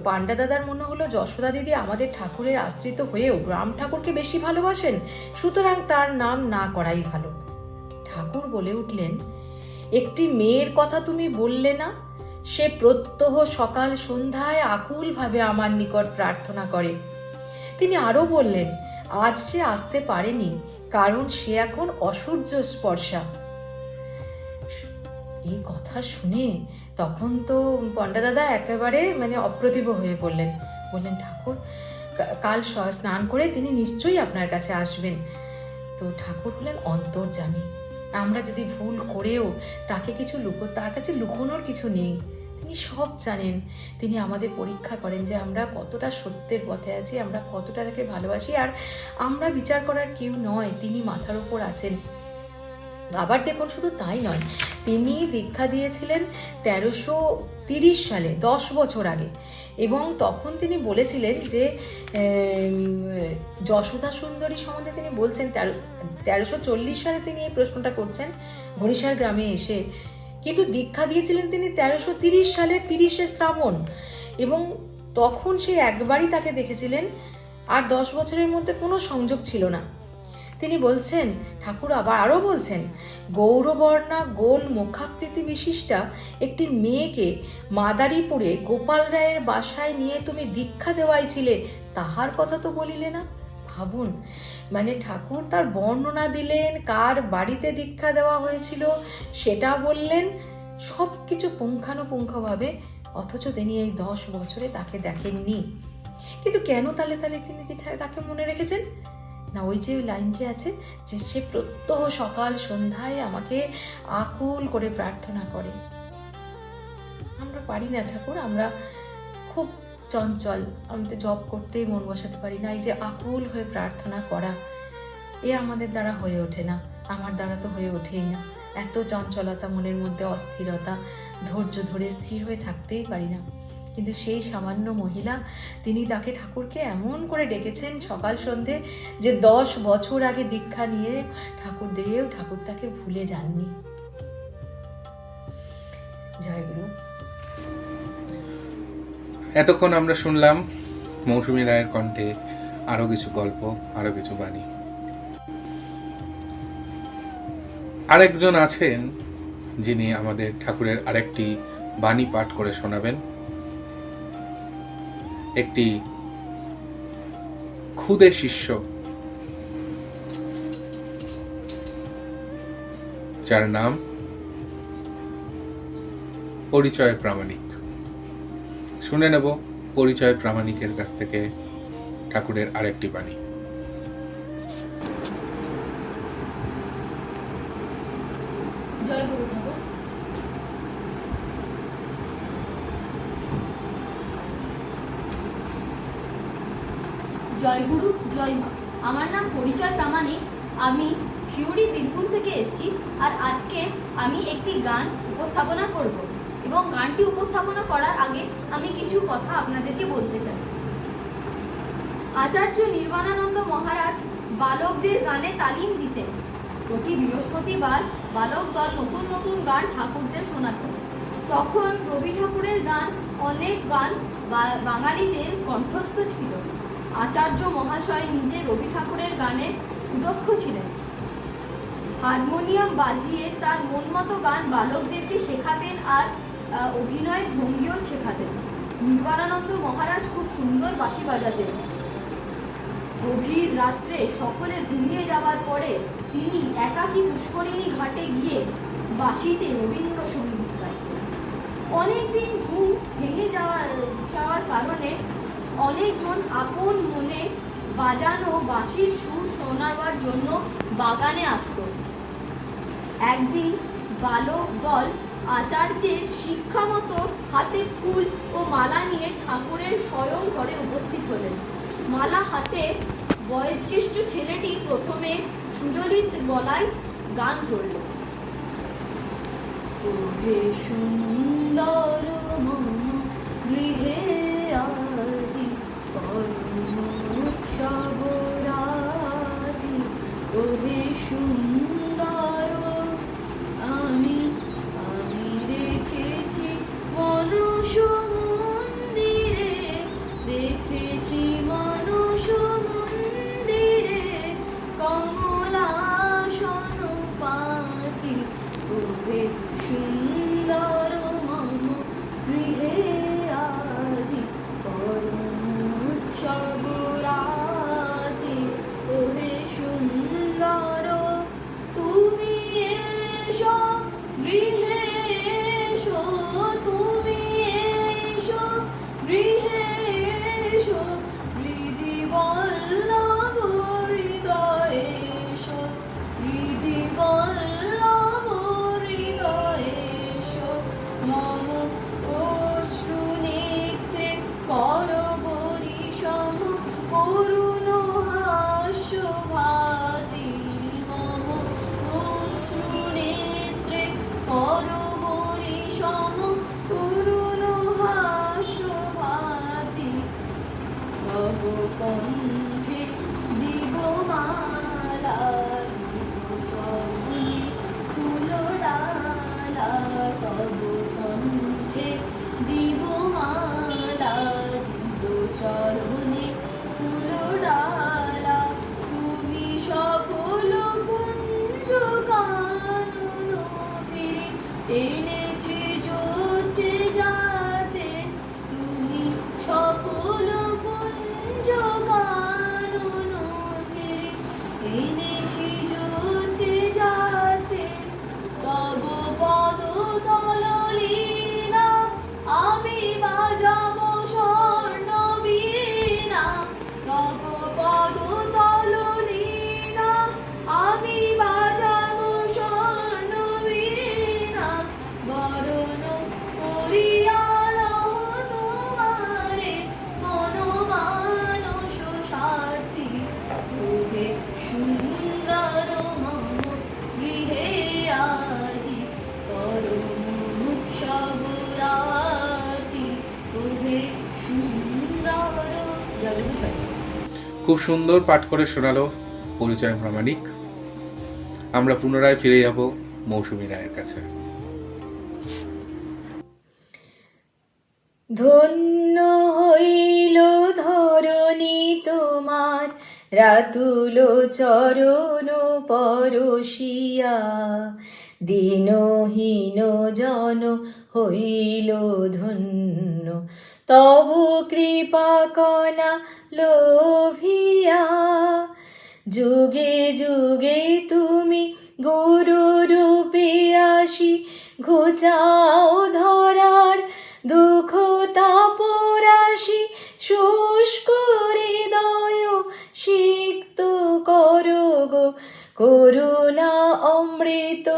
পাণ্ডা দাদার মনে হলো যশোদা দিদি আমাদের ঠাকুরের আশ্রিত হয়েও রাম ঠাকুরকে বেশি ভালোবাসেন, সুতরাং তার নাম না করাই ভালো। ঠাকুর বলে উঠলেন, একটি মেয়ের কথা তুমি বললে না, সে প্রত্যহ সকাল সন্ধ্যায় আকুলভাবে আমার নিকট প্রার্থনা করে। তিনি আরও বললেন, আজ সে আসতে পারেনি কারণ সে এখন অসূর্য স্পর্শা। এই কথা শুনে তখন তো পণ্ডা দাদা একেবারে মানে অপ্রতিভ হয়ে পড়লেন। বললেন, ঠাকুর কাল স্নান করে তিনি নিশ্চয়ই আপনার কাছে আসবেন। তো ঠাকুর হলেন অন্তর্যামী। আমরা যদি ভুল করেও তাকে কিছু তার কাছে লুকোনোর কিছু নেই, তিনি সব জানেন। তিনি আমাদের পরীক্ষা করেন যে আমরা কতটা সত্যের পথে আছি, আমরা কতটা তাকে ভালোবাসি। আর আমরা বিচার করার কেউ নয়, তিনি মাথার উপর আছেন। আবার দেখুন, শুধু তাই নয়, তিনি দীক্ষা দিয়েছিলেন 1330 সালে, 10 বছর আগে, এবং তখন তিনি বলেছিলেন যে যশোদা সুন্দরী সম্বন্ধে তিনি বলছেন 1340 সালে তিনি এই প্রশ্নটা করছেন ঘড়িসার গ্রামে এসে, কিন্তু দীক্ষা দিয়েছিলেন তিনি 1330 সালের 30শে শ্রাবণ, এবং তখন সে একবারই তাকে দেখেছিলেন, আর 10 বছরের মধ্যে কোনো সংযোগ ছিল না। তিনি বলছেন, ঠাকুর আরও বলছেন, গৌরবর্ণা গোল মুখাকৃতি বিশিষ্টা একটি মেয়েকে মাদারীপুরে গোপাল রায়ের বাসায় নিয়ে তুমি দীক্ষা দেওয়াইছিলে, তাহার কথা তো বলিলে না। ভাবুন, মানে ঠাকুর তার বর্ণনা দিলেন, কার বাড়িতে দীক্ষা দেওয়া হয়েছিল সেটা বললেন, সব কিছু পুঙ্খানুপুঙ্খভাবে, অথচ তিনি এই 10 বছরে তাকে দেখেননি। কিন্তু কেন তালে তিনি তাকে মনে রেখেছেন না? ওই যে লাইনটি আছে যে সে প্রত্যহ সকাল সন্ধ্যায় আমাকে আকুল করে প্রার্থনা করে। আমরা পারি না ঠাকুর, আমরা খুব চঞ্চল, আমাদের জপ করতেই মন বসাতে পারি না। এই যে আকুল হয়ে প্রার্থনা করা, এ আমাদের দ্বারা হয়ে ওঠে না, আমার দ্বারা তো হয়ে ওঠেই না। এত চঞ্চলতা, মনের মধ্যে অস্থিরতা, ধৈর্য ধরে স্থির হয়ে থাকতেই পারি না। কিন্তু সেই সামান্য মহিলা, তিনি তাকে ঠাকুরকে এমন করে ডেকেছেন সকাল সন্ধে যে 10 বছর আগে দীক্ষা নিয়ে ঠাকুর তাকে ভুলে যাননি। জয় গুরু। এতক্ষণ আমরা শুনলাম মৌসুমী রায়ের কণ্ঠে আরো কিছু গল্প, আরো কিছু বাণী। আরেকজন আছেন যিনি আমাদের ঠাকুরের আরেকটি বাণী পাঠ করে শোনাবেন। একটি খুদে শিষ্য, যার নাম পরিচয় প্রামাণিক। শুনে নেব পরিচয় প্রামাণিকের কাছ থেকে ঠাকুরের আরেকটি বাণী। জয় গুরু ঠাকুর। জয় গুরু, জয় মা। আমার নাম পরিচয় প্রামাণিক। আমি শিউরি বীরভূম থেকে এসেছি। আর আজকে আমি একটি গান উপস্থাপনা করব, এবং গানটি উপস্থাপনা করার আগে আমি কিছু কথা আপনাদেরকে বলতে চাই। আচার্য নির্বাণানন্দ মহারাজ বালকদের গানে তালিম দিতেন। প্রতি বৃহস্পতিবার বালক দল নতুন নতুন গান ঠাকুরদের শোনাতেন। তখন রবি ঠাকুরের গান, অনেক গান বাঙালিদের কণ্ঠস্থ ছিল। আচার্য মহাশয় নিজে রবি ঠাকুরের গানে সুদক্ষ ছিলেন। হারমোনিয়াম বাজিয়ে তার মন মতো গান বালকদেরকে শেখাতেন আর অভিনয় ভঙ্গিও শেখাতেন। নির্বাণানন্দ মহারাজ খুব সুন্দর বাঁশি বাজাতেন। গভীর রাত্রে সকলে ঘুমিয়ে যাওয়ার পরে তিনি একাকী পুষ্করিণী ঘাটে গিয়ে বাঁশিতে রবীন্দ্রসঙ্গীত গাইতেন। অনেকদিন ঘুম ভেঙে যাওয়ার কারণে অনেকজন আপন মনে বাজানো বাঁশির সুর শোনাবার জন্য বাগানে আসত। একদিন বালক দল আচার্যের শিক্ষা মতো হাতে ফুল ও মালা নিয়ে ঠাকুরের স্বয়ং ঘরে উপস্থিত হলেন। মালা হাতে বয়োজ্যেষ্ঠ ছেলেটি প্রথমে সুললিত গলায় গান ধরল। ওহে সুন্দর মন গৃহে আজি পরম উৎসব রাতি, ওহে সুন্দর আমি রেখেছি মনুষ মন্দিরে, রেখেছি মনুষ মন্দিরে কমলাসন পাতি, ওহে সুন্দর মম গৃহে আজি পরম উৎসব রাতি, ওহে সুন্দর তুমি এসো গৃহে, এসো তুমি এসো গৃহে, এসো হৃদি বল্লভ হৃদয়ে, এসো হৃদি বল্লভ হৃদয়ে, এসো মম অশ্রু নেত্রে করবরি সম করুণ হাস্য ভাতি, মম অশ্রু নেত্রে করবরি সম করুণ হাস্য ভাতি, তব কণ্ঠে দিব মালা, দিব চরণে ফুল ডালা, তব কণ্ঠে দিব মালা, দিব চরণে ফুল ডালা, তুমি সকল কুঞ্জ কানন ফিরে এনেছি যোতে যাতে, তুমি সকল কুঞ্জ কানন ফিরে এনেছি যোতে যাতে, তব পদ তল লীলা আমি বাজাবো স্বর্ণ বীণা, তব পদ তল লীলা আমি বাজাবো স্বর্ণ বীণা, বরণ করিয়া লও তোমারে মন মানস সাথী, ওহে সুন্দর মম গৃহে আজি পরম উৎসব রাতি, ওহে সুন্দর। খুব সুন্দর পাঠ করে শোনালো পরিচয় প্রামাণিক। আমরা পুনরায় ফিরে যাব মৌসুমী রায়ের কাছে। ধন্য হইল ধরণী তোমার রাতুল চরণ পরশিয়া, দীনহীন জন হইল ধন্য তবু কৃপা কণা লোভিয়া, যুগে যুগে তুমি গুরু রূপে আসি ঘুচাও ধরার দুঃখ তাপরাশি, শুষ্ক হৃদয় সিক্ত করো গো করুণা অমৃত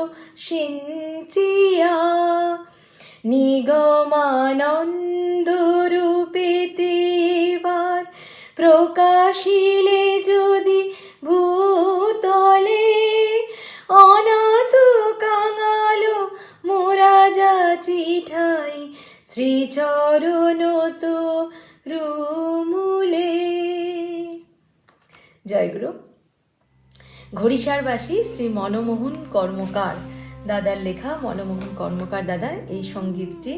সিঞ্চিয়া, নিগমানন্দ রূপেতে এবার প্রকাশিলে যদি ভূতলে, অনাথ কাঙাল মোরা যাচি ঠাই শ্রীচরণ তো রুমুলে। জয় গুরু। ঘড়িসারবাসী শ্রী মনমোহন কর্মকার দাদার লেখা। মনমোহন কর্মকার দাদা এই সঙ্গীতটি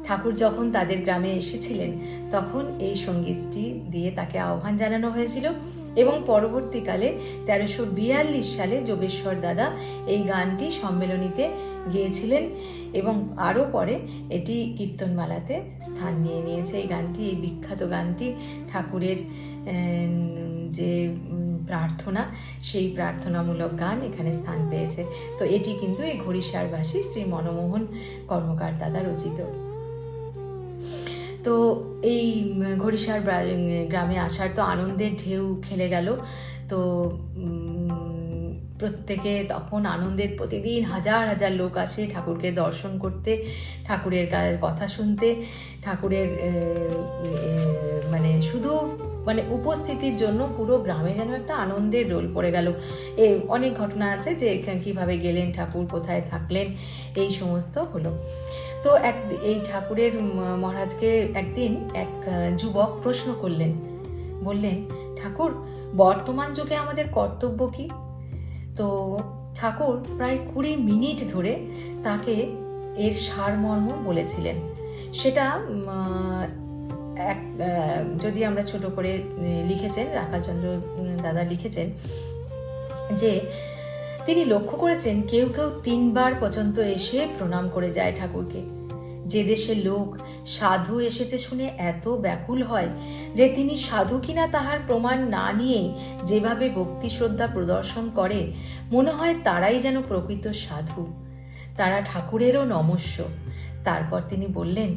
ঠাকুর যখন তাদের গ্রামে এসেছিলেন তখন এই সঙ্গীতটি দিয়ে তাকে আহ্বান জানানো হয়েছিল এবং পরবর্তীকালে 1342 সালে যোগেশ্বর দাদা এই গানটি সম্মেলনীতে গেয়েছিলেন এবং আরও পরে এটি কীর্তনমালাতে স্থান নিয়ে নিয়েছে। এই গানটি, এই বিখ্যাত গানটি ঠাকুরের যে প্রার্থনা, সেই প্রার্থনামূলক গান এখানে স্থান পেয়েছে। তো এটি কিন্তু এই ঘড়িসারবাসী শ্রী মনমোহন কর্মকার দাদা রচিত। তো এই ঘড়িসার গ্রামে আসার তো আনন্দের ঢেউ খেলে গেল। তো প্রত্যেকে তখন আনন্দের, প্রতিদিন হাজার হাজার লোক আসে ঠাকুরকে দর্শন করতে, ঠাকুরের কথা শুনতে, ঠাকুরের মানে শুধু মানে উপস্থিতির জন্য পুরো গ্রামে যেন একটা আনন্দের রোল পড়ে গেল। অনেক ঘটনা আছে যে কীভাবে গেলেন ঠাকুর, কোথায় থাকলেন, এই সমস্ত হলো। তো এই ঠাকুরের মহারাজকে একদিন এক যুবক প্রশ্ন করলেন, বললেন, ঠাকুর, বর্তমান যুগে আমাদের কর্তব্য কি? তো ঠাকুর প্রায় 20 মিনিট ধরে তাকে এর সারমর্ম বলেছিলেন। সেটা যদি আমরা ছোট করে লিখেছেন, রাখালচন্দ্র দাদা লিখেছেন যে তিনি লক্ষ্য করেছেন কেউ কেউ 3 বার পর্যন্ত এসে প্রণাম করে যায় ঠাকুরকে। যে দেশের লোক সাধু এসেছে শুনে এত ব্যাকুল হয় যে তিনি সাধু কিনা তাহার প্রমাণ না নিয়ে যেভাবে ভক্তি শ্রদ্ধা প্রদর্শন করে, মনে হয় তারাই যেন প্রকৃত সাধু, তারা ঠাকুরেরও নমস্য। তারপর তিনি বললেন,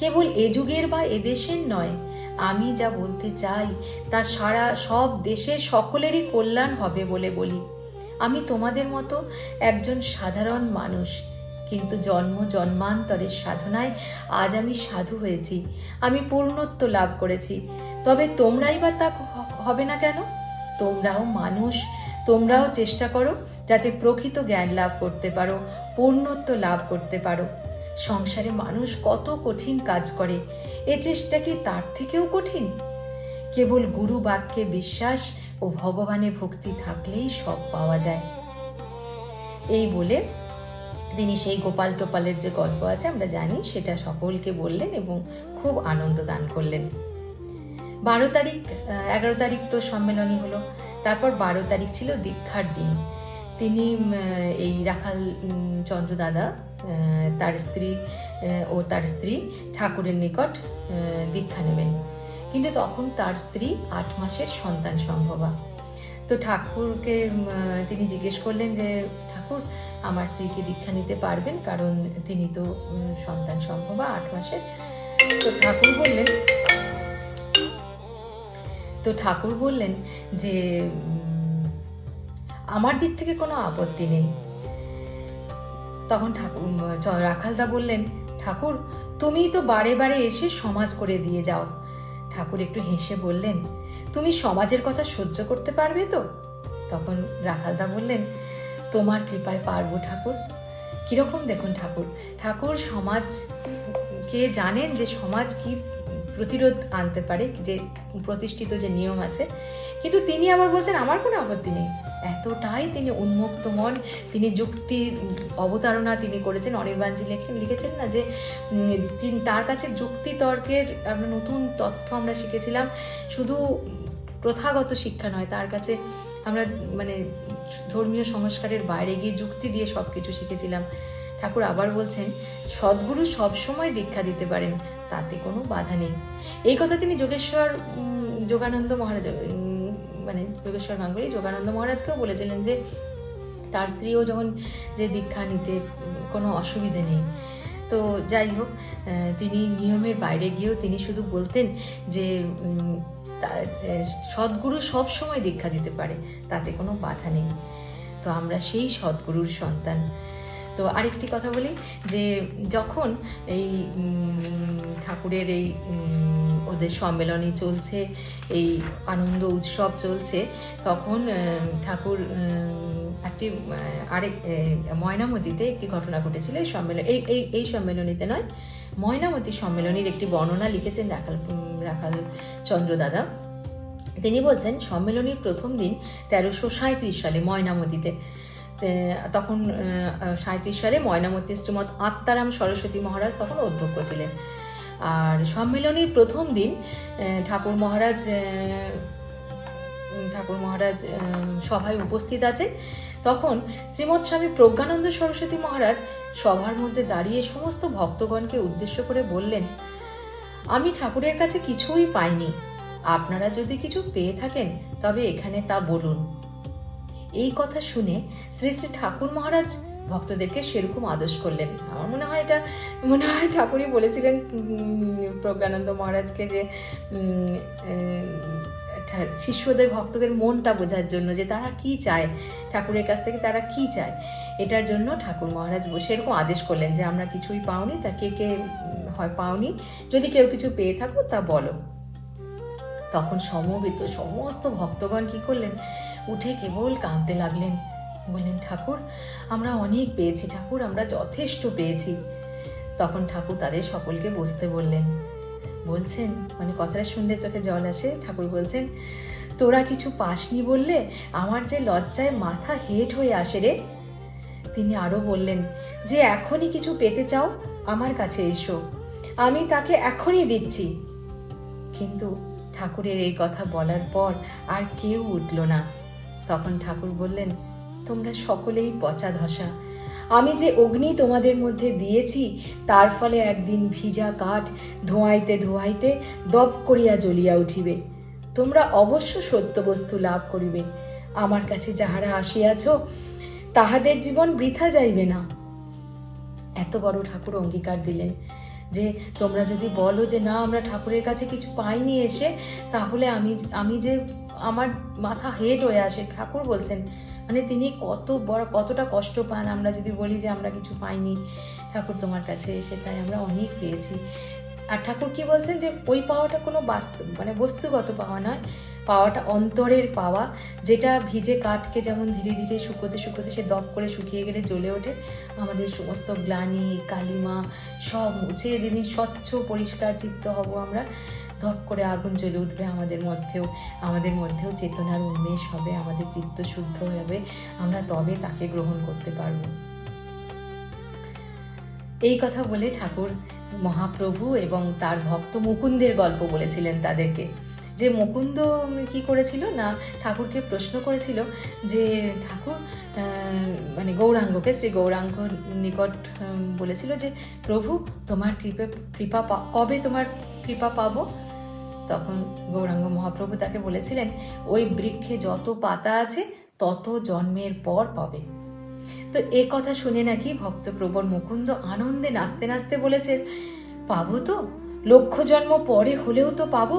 কেবল এ যুগের বা এদেশের নয়, আমি যা বলতে চাই তা সব দেশে সকলেরই কল্যাণ হবে বলে বলি। আমি তোমাদের মতো একজন সাধারণ মানুষ, কিন্তু জন্ম জন্মান্তরের সাধনায় আজ আমি সাধু হয়েছি, আমি পূর্ণত্ব লাভ করেছি। তবে তোমরাই বা তা হবে না কেন? তোমরাও মানুষ, তোমরাও চেষ্টা করো যাতে প্রকৃত জ্ঞান লাভ করতে পারো, পূর্ণত্ব লাভ করতে পারো। সংসারে মানুষ কত কঠিন কাজ করে, এ চেষ্টা কি তার থেকেও কঠিন? কেবল গুরু বাক্যে বিশ্বাস ও ভগবানে ভক্তি থাকলেই সব পাওয়া যায়। এই বলে তিনি সেই গোপাল টোপালের যে গল্প আছে আমরা জানি, সেটা সকলকে বললেন এবং খুব আনন্দ দান করলেন। 11 তারিখ তো সম্মেলনী হলো। তারপর 12 তারিখ ছিল দীক্ষার দিন। তিনি এই রাখাল চন্দ্র দাদা তার স্ত্রী ঠাকুরের নিকট দীক্ষা নেবেন, কিন্তু তখন তার স্ত্রী 8 মাসের সন্তান সম্ভবা। তো ঠাকুরকে তিনি জিজ্ঞেস করলেন যে, ঠাকুর, আমার স্ত্রীকে দীক্ষা নিতে পারবেন, কারণ তিনি তো সন্তান সম্ভবা 8 মাসের। তো ঠাকুর বললেন যে আমার দিক থেকে কোনো আপত্তি নেই। তখন রাখালদা বললেন, ঠাকুর, তুমি তো বারে বারে এসে সমাজ করে দিয়ে যাও। ঠাকুর একটু হেসে বললেন, তুমি সমাজের কথা সহ্য করতে পারবে তো? তখন রাখালদা বললেন, তোমার কৃপায় পারবো ঠাকুর। কিরকম দেখুন ঠাকুর সমাজকে জানেন যে সমাজ কি প্রতিরোধ আনতে পারে, যে প্রতিষ্ঠিত যে নিয়ম আছে, কিন্তু তিনি আবার বলছেন আমার কোনো আপত্তি নেই। এতটাই তিনি উন্মুক্ত মন, তিনি যুক্তির অবতারণা তিনি করেছেন। অনির্বাণজি লিখেছেন না যে তার কাছে যুক্তি তর্কের নতুন তথ্য আমরা শিখেছিলাম, শুধু প্রথাগত শিক্ষা নয়, তার কাছে আমরা মানে ধর্মীয় সংস্কারের বাইরে গিয়ে যুক্তি দিয়ে সব কিছু শিখেছিলাম। ঠাকুর আবার বলছেন, সদ্গুরু সবসময় দীক্ষা দিতে পারেন, তাতে কোনো বাধা নেই। এই কথা তিনি যোগেশ্বর গাঙ্গুলি যোগানন্দ মহারাজকেও বলেছিলেন যে তার স্ত্রীও যখন যে দীক্ষা নিতে কোনো অসুবিধে নেই। তো যাই হোক, তিনি নিয়মের বাইরে গিয়েও তিনি শুধু বলতেন যে সদ্গুরু সবসময় দীক্ষা দিতে পারে, তাতে কোনো বাধা নেই। তো আমরা সেই সদ্গুরুর সন্তান। তো আরেকটি কথা বলি যে যখন এই ঠাকুরের এই ওদের সম্মেলনী চলছে, এই আনন্দ উৎসব চলছে, তখন ঠাকুর একটি ময়নামতিতে একটি ঘটনা ঘটেছিল। এই সম্মেলনীতে নয়, ময়নামতি সম্মেলনীর একটি বর্ণনা লিখেছেন রাখাল চন্দ্র দাদা, তিনি বলছেন সম্মেলনীর প্রথম দিন 1337 সালে ময়নামতিতে, তখন 37 সালে ময়নামতি শ্রীমৎ আত্মারাম সরস্বতী মহারাজ তখন অধ্যক্ষ ছিলেন। আর সম্মেলনীর প্রথম দিন ঠাকুর মহারাজ সভায় উপস্থিত আছে। তখন শ্রীমৎ স্বামী প্রজ্ঞানন্দ সরস্বতী মহারাজ সভার মধ্যে দাঁড়িয়ে সমস্ত ভক্তগণকে উদ্দেশ্য করে বললেন, আমি ঠাকুরের কাছে কিছুই পাইনি, আপনারা যদি কিছু পেয়ে থাকেন তবে এখানে তা বলুন। এই কথা শুনে শ্রী শ্রী ঠাকুর মহারাজ ভক্তদেরকে সেরকম আদেশ করলেন। আমার মনে হয় ঠাকুরই বলেছিলেন প্রজ্ঞানন্দ মহারাজকে যে শিষ্যদের ভক্তদের মনটা বোঝার জন্য, যে তারা কি চায়, ঠাকুরের কাছ থেকে তারা কি চায়, এটার জন্য ঠাকুর মহারাজ সেরকম আদেশ করলেন যে আমরা কিছুই পাওনি, তা কে কে হয় পাওনি, যদি কেউ কিছু পেয়ে থাকো তা বলো। তখন সমবেত সমস্ত ভক্তগণ কি করলেন, উঠে কেবল কাঁদতে লাগলেন, বললেন, ঠাকুর আমরা অনেক পেয়েছি, ঠাকুর আমরা যথেষ্ট পেয়েছি। তখন ঠাকুর তাদের সকলকে বসতে বলছেন, মানে কথাটা শুনলে চোখে জল আসে। ঠাকুর বলছেন, তোরা কিছু পাসনি বললে আমার যে লজ্জায় মাথা হেঁট হয়ে আসে রে। তিনি আরো বললেন যে এখনই কিছু পেতে চাও আমার কাছে এসো, আমি তাকে এখনই দিচ্ছি। কিন্তু ঠাকুরের এই কথা বলার পর আর কেউ উঠল না। তখন ঠাকুর বললেন, তোমরা সকলেই পচা ধসা, আমি যে অগ্নি তোমাদের মধ্যে দিয়েছি তার ফলে একদিন ভিজা কাঠ ধোঁয়াইতে ধোঁয়াইতে দপ করিয়া জ্বলিয়া উঠিবে। তোমরা অবশ্য সত্য বস্তু লাভ করিবে। আমার কাছে যাহারা আসিয়াছ তাহাদের জীবন বৃথা যাইবে না। এত বড় ঠাকুর অঙ্গীকার দিলেন যে তোমরা যদি বলো যে না আমরা ঠাকুরের কাছে কিছু পাইনি এসে, তাহলে আমি যে আমার মাথা হেঁট হয়ে আসে। ঠাকুর বলছেন, মানে তিনি কতটা কষ্ট পান আমরা যদি বলি যে আমরা কিছু পাইনি, ঠাকুর তোমার কাছে এসে তাই আমরা অনেক পেয়েছি। আর ঠাকুর কি বলছেন যে ওই পাওয়াটা কোনো বস্তুগত পাওয়া নয়, পাওয়াটা অন্তরের পাওয়া, যেটা ভিজে কাঠকে যেমন ধীরে ধীরে শুকোতে শুকোতে সে দপ করে শুকিয়ে গেলে জ্বলে ওঠে, আমাদের সমস্ত গ্লানি কালিমা সব মুছে যেদিন স্বচ্ছ পরিষ্কার চিত্ত হব আমরা, ধপ করে আগুন জ্বলে উঠবে আমাদের মধ্যেও চেতনার উন্মেষ হবে, আমাদের চিত্ত শুদ্ধ হবে, আমরা তবে তাকে গ্রহণ করতে পারব। এই কথা বলে ঠাকুর মহাপ্রভু এবং তার ভক্ত মুকুন্দের গল্প বলেছিলেন তাদেরকে, যে মুকুন্দ কি করেছিল না, ঠাকুরকে প্রশ্ন করেছিল যে ঠাকুর মানে গৌরাঙ্গকে, শ্রী গৌরাঙ্গ নিকট বলেছিল যে প্রভু তোমার কৃপা কবে তোমার কৃপা পাবো। তখন গৌরাঙ্গ মহাপ্রভু তাকে বলেছিলেন, ওই বৃক্ষে যত পাতা আছে তত জন্মের পর পাবে। তো এ কথা শুনে নাকি ভক্তপ্রবর মুকুন্দ আনন্দে নাচতে নাচতে বলেছে, পাবো তো, লক্ষ জন্ম পরে হলেও তো পাবো।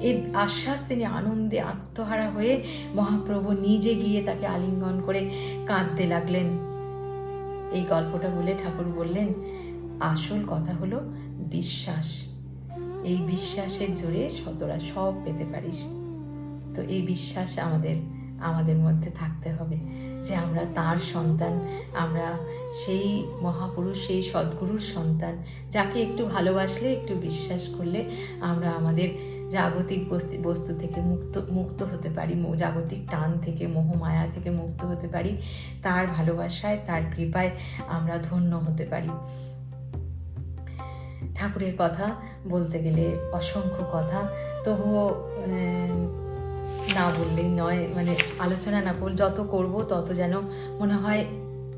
এই আশ্বাস তিনি আনন্দে আত্মহারা হয়ে মহাপ্রভু নিজে গিয়ে তাকে আলিঙ্গন করে কাঁদতে লাগলেন। এই গল্পটা বলে ঠাকুর বললেন, আসল কথা হলো বিশ্বাস। এই বিশ্বাসের জোরে তোরা সব পেতে পারিস। তো এই বিশ্বাস আমাদের মধ্যে থাকতে হবে যে আমরা তার সন্তান, আমরা সেই মহাপুরুষ, সেই সদ্গুরুর সন্তান, যাকে একটু ভালোবাসলে, একটু বিশ্বাস করলে আমরা আমাদের জাগতিক বস্তু থেকে মুক্ত হতে পারি, জাগতিক টান থেকে, মোহ মায়া থেকে মুক্ত হতে পারি। তার ভালোবাসায়, তার কৃপায় আমরা ধন্য হতে পারি। ঠাকুরের কথা বলতে গেলে অসংখ্য কথা, তবুও না বললেই নয়, মানে আলোচনা না করলে যত করব তত যেন মনে হয়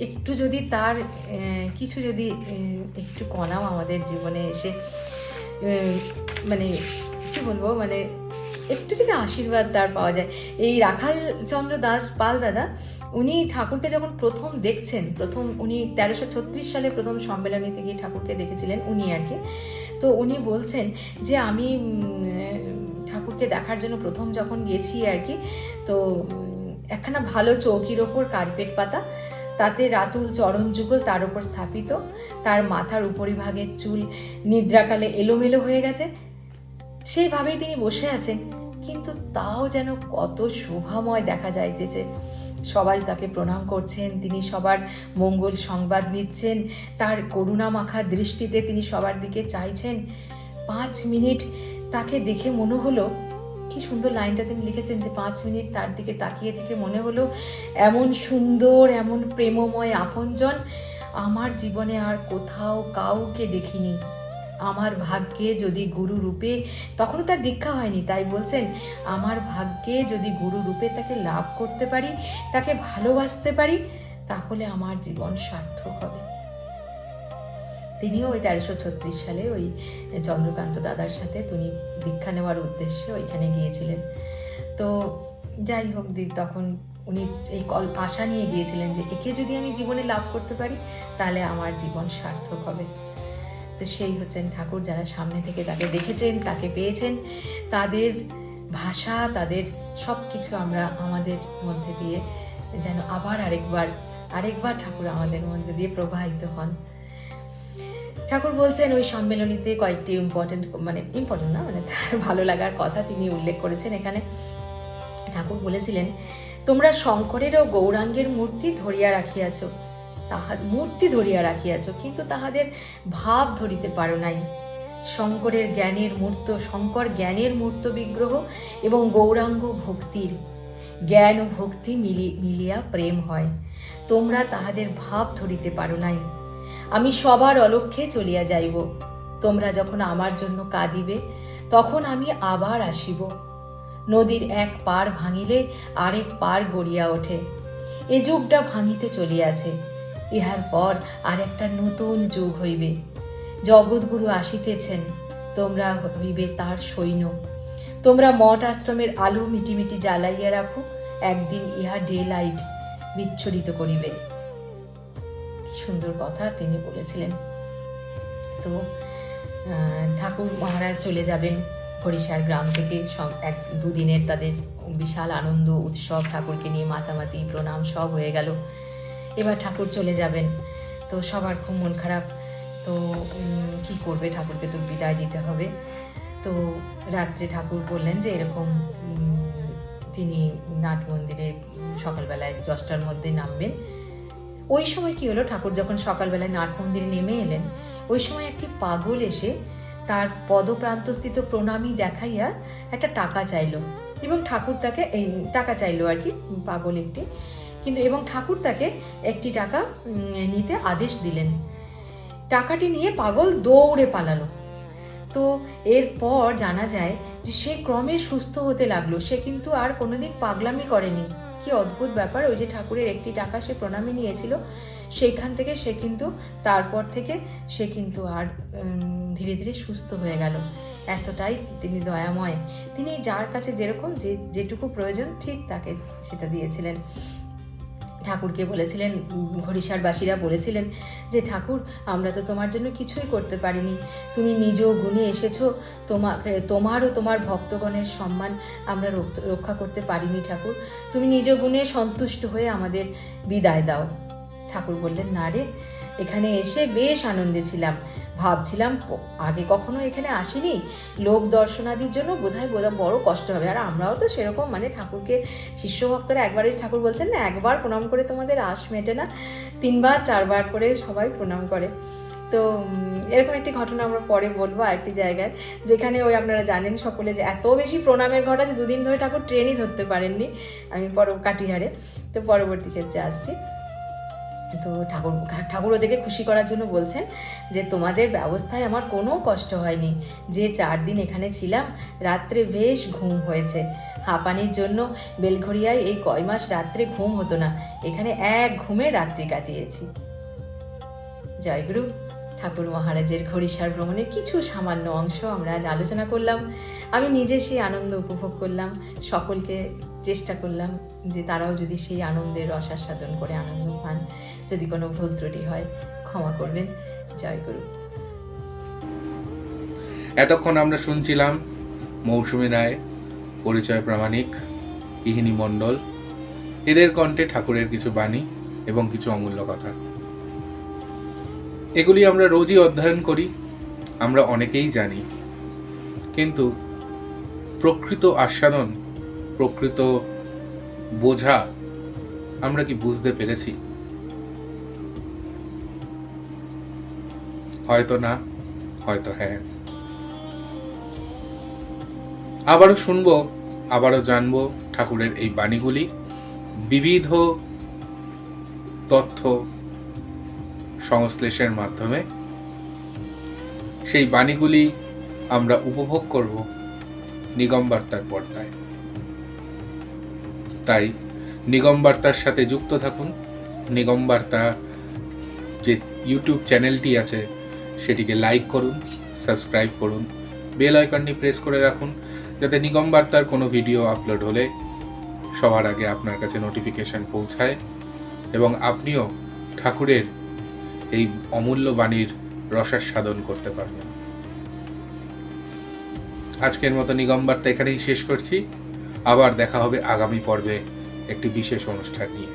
একটু যদি তার কিছু যদি একটু কণাও আমাদের জীবনে এসে মানে কি বলবো, মানে একটু যদি আশীর্বাদ তার পাওয়া যায়। এই রাখাল চন্দ্র দাস পাল দাদা, উনি ঠাকুরকে যখন প্রথম দেখছেন, উনি 1336 সালে প্রথম সম্মেলনীতে গিয়ে ঠাকুরকে দেখেছিলেন উনি আর কি। তো উনি বলছেন যে আমি ঠাকুরকে দেখার জন্য প্রথম যখন গেছি আর কি, তো একখানা ভালো চৌকির ওপর কার্পেট পাতা, তাতে রাতুল চরণ যুগল তার উপর স্থাপিত, তার মাথার উপরিভাগের চুল নিদ্রাকালে এলোমেলো হয়ে গেছে, সেইভাবেই তিনি বসে আছেন, কিন্তু তাও যেন কত শোভাময় দেখা যাইতেছে। সবাই তাকে প্রণাম করছেন, তিনি সবার মঙ্গল সংবাদ নিচ্ছেন, তার করুণা মাখা দৃষ্টিতে তিনি সবার দিকে চাইছেন। 5 মিনিট তাকে দেখে মনে হলো কি সুন্দর লাইনটা তিনি লিখেছেন যে 5 মিনিট তার দিকে তাকিয়ে থেকে মনে হলো এমন সুন্দর, এমন প্রেমময় আপনজন আমার জীবনে আর কোথাও কাউকে দেখিনি। আমার ভাগ্যে যদি গুরু রূপে, তখনও তার দীক্ষা হয়নি, তাই বলছেন আমার ভাগ্যে যদি গুরু রূপে তাকে লাভ করতে পারি, তাকে ভালোবাসতে পারি, তাহলে আমার জীবন সার্থক হবে। তিনিও ওই 1336 সালে ওই চন্দ্রকান্ত দাদার সাথে তিনি দীক্ষা নেওয়ার উদ্দেশ্যে ওইখানে গিয়েছিলেন। তো যাই হোক, তখন উনি এই আশা নিয়ে গিয়েছিলেন যে একে যদি আমি জীবনে লাভ করতে পারি তাহলে আমার জীবন সার্থক হবে। তো সেই হচ্ছেন ঠাকুর, যারা সামনে থেকে তাকে দেখেছেন, তাকে পেয়েছেন, তাদের ভাষা, তাদের সব কিছু আমরা আমাদের মধ্যে দিয়ে যেন আবার আরেকবার ঠাকুর আমাদের মধ্যে দিয়ে প্রবাহিত হন। ঠাকুর বলছেন ওই সম্মেলনীতে কয়েকটি ইম্পর্টেন্ট না মানে তার ভালো লাগার কথা তিনি উল্লেখ করেছেন। এখানে ঠাকুর বলেছিলেন, তোমরা শঙ্করের ও গৌরাঙ্গের মূর্তি ধরিয়া রাখিয়াছ, কিন্তু তাহাদের ভাব ধরিতে পারো নাই। শঙ্কর জ্ঞানের মূর্ত বিগ্রহ এবং গৌরাঙ্গ ভক্তির, জ্ঞান ও ভক্তি মিলিয়া প্রেম হয়। তোমরা তাহাদের ভাব ধরিতে পারো নাই। আমি সবার অলক্ষ্যে চলিয়া যাইব। তোমরা যখন আমার জন্য কাঁদিবে তখন আমি আবার আসিব। নদীর এক পার ভাঙিলে আরেক পার গড়িয়া ওঠে। এ যুগটা ভাঙিতে চলিয়াছে, ইহার পর আরেকটা নতুন যুগ হইবে। জগৎগুরু আসিতেছেন, তোমরা হইবে তার সৈন্য। তোমরা মঠ আশ্রমের আলো মিটিমিটি জ্বালাইয়া রাখো, একদিন ইহা ডে লাইট বিচ্ছুরিত করিবে। কি সুন্দর কথা তিনি বলেছিলেন। তো ঠাকুর মহারাজ চলে যাবেন হরিশার গ্রাম থেকে। 1-2 দিনের তাদের বিশাল আনন্দ উৎসব, ঠাকুরকে নিয়ে মাতামাতি প্রণাম সব হয়ে গেল। এবার ঠাকুর চলে যাবেন, তো সবার খুব মন খারাপ। তো কি করবে, ঠাকুরকে তো বিদায় দিতে হবে। তো রাত্রে ঠাকুর বললেন যে এরকম তিনি নাট মন্দিরে সকালবেলায় 10টার মধ্যে নামবেন। ওই সময় কি হলো, ঠাকুর যখন সকালবেলায় নাট মন্দিরে নেমে এলেন, ওই সময় একটি পাগল এসে তার পদপ্রান্তস্থিত প্রণামী দেখাইয়া একটা টাকা চাইলো, এবং ঠাকুর তাকে এই টাকা চাইলো আর কি, পাগল একটি, কিন্তু এবং ঠাকুর তাকে একটি টাকা নিতে আদেশ দিলেন। টাকাটি নিয়ে পাগল দৌড়ে পালালো। তো এরপর জানা যায় যে সে ক্রমে সুস্থ হতে লাগলো, সে কিন্তু আর কোনোদিন পাগলামি করেনি। কি অদ্ভুত ব্যাপার, ওই যে ঠাকুরের একটি টাকা সে প্রণামী নিয়েছিল, সেইখান থেকে সে কিন্তু তারপর থেকে সে কিন্তু আর ধীরে ধীরে সুস্থ হয়ে গেল। এতটাই তিনি দয়াময়, তিনি যার কাছে যেরকম যেটুকু প্রয়োজন ঠিক তাকে সেটা দিয়েছিলেন। ঠাকুরকে বলেছিলেন, হরিশারবাসীরা বলেছিলেন যে ঠাকুর, আমরা তো তোমার জন্য কিছুই করতে পারিনি, তুমি নিজ গুণে এসেছো, তোমার ও তোমার ভক্তগণের সম্মান আমরা রক্ষা করতে পারিনি ঠাকুর, তুমি নিজ গুণে সন্তুষ্ট হয়ে আমাদের বিদায় দাও। ঠাকুর বললেন, না রে, এখানে এসে বেশ আনন্দে ছিলাম, ভাবছিলাম আগে কখনো এখানে আসিনি, লোক দর্শনাদির জন্য বোধহয় বড় কষ্ট হবে। আর আমরাও তো সেরকম, মানে ঠাকুরকে শিষ্য ভক্তরা একবারে, ঠাকুর বলছেন না, একবার প্রণাম করে তোমাদের আশ মেটে না, 3বার 4বার করে সবাই প্রণাম করে। তো এরকম একটি ঘটনা আমরা পরে বলবো আরেকটি জায়গায়, যেখানে ওই আপনারা জানেন সকলে যে এত বেশি প্রণামের ঘটা যে 2 দিন ধরে ঠাকুর ট্রেনই ধরতে পারেননি। আমি কাটিহারে, তো পরবর্তী ক্ষেত্রে আসছি। তো ঠাকুর ওদেরকে খুশি করার জন্য বলছেন যে তোমাদের ব্যবস্থায় আমার কোনো কষ্ট হয়নি, যে 4 দিন এখানে ছিলাম রাত্রে বেশ ঘুম হয়েছে, হাঁপানির জন্য বেলঘরিয়ায় এই কয় মাস রাত্রে ঘুম হতো না, এখানে এক ঘুমে রাত্রি কাটিয়েছি। জয়গুরু। ঠাকুর মহারাজের হরিশার ভ্রমণের কিছু সামান্য অংশ আমরা আজ আলোচনা করলাম। আমি নিজে সেই আনন্দ উপভোগ করলাম, সকলকে চেষ্টা করলাম যে তারাও যদি সেই আনন্দের রসাস্বাদন করে আনন্দ পান। যদি কোনো ভুল ত্রুটি হয় ক্ষমা করবেন। জয় গুরু। এতক্ষণ আমরা শুনছিলাম মৌসুমী রায়, পরিচয় প্রামাণিক, ইহিনী মণ্ডল, এদের কণ্ঠে ঠাকুরের কিছু বাণী এবং কিছু অমূল্য কথা। এগুলি আমরা রোজই অধ্যয়ন করি, আমরা অনেকেই জানি, কিন্তু প্রকৃত আস্বাদন, প্রকৃত বোঝা আমরা কি বুঝতে পেরেছি? হয়তো না, হয়তো হ্যাঁ। আবারও শুনবো, আবারও জানবো ঠাকুরের এই বাণীগুলি, বিবিধ তথ্য সংশ্লেষের মাধ্যমে সেই বাণীগুলি আমরা উপভোগ করব নিগম বার্তার পর্দায়। তাই নিগম বার্তার সাথে যুক্ত থাকুন। নিগম বার্তা যে ইউটিউব চ্যানেলটি আছে সেটিকে লাইক করুন, সাবস্ক্রাইব করুন, বেল আইকনটি প্রেস করে রাখুন, যাতে নিগম বার্তার কোনো ভিডিও আপলোড হলে সবার আগে আপনার কাছে নোটিফিকেশন পৌঁছায় এবং আপনিও ঠাকুরের এই অমূল্য বাণীর রসাস্বাদন করতে পারবেন। আজকের মতো নিগম বার্তা এখানেই শেষ করছি। আবার দেখা হবে আগামী পর্বে একটি বিশেষ অনুষ্ঠান নিয়ে।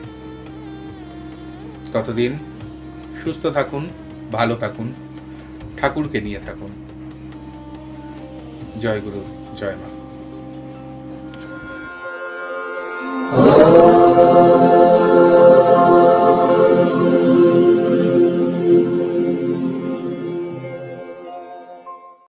ততদিন সুস্থ থাকুন, ভালো থাকুন, ঠাকুরকে নিয়ে থাকুন। জয় গুরু, জয় মা।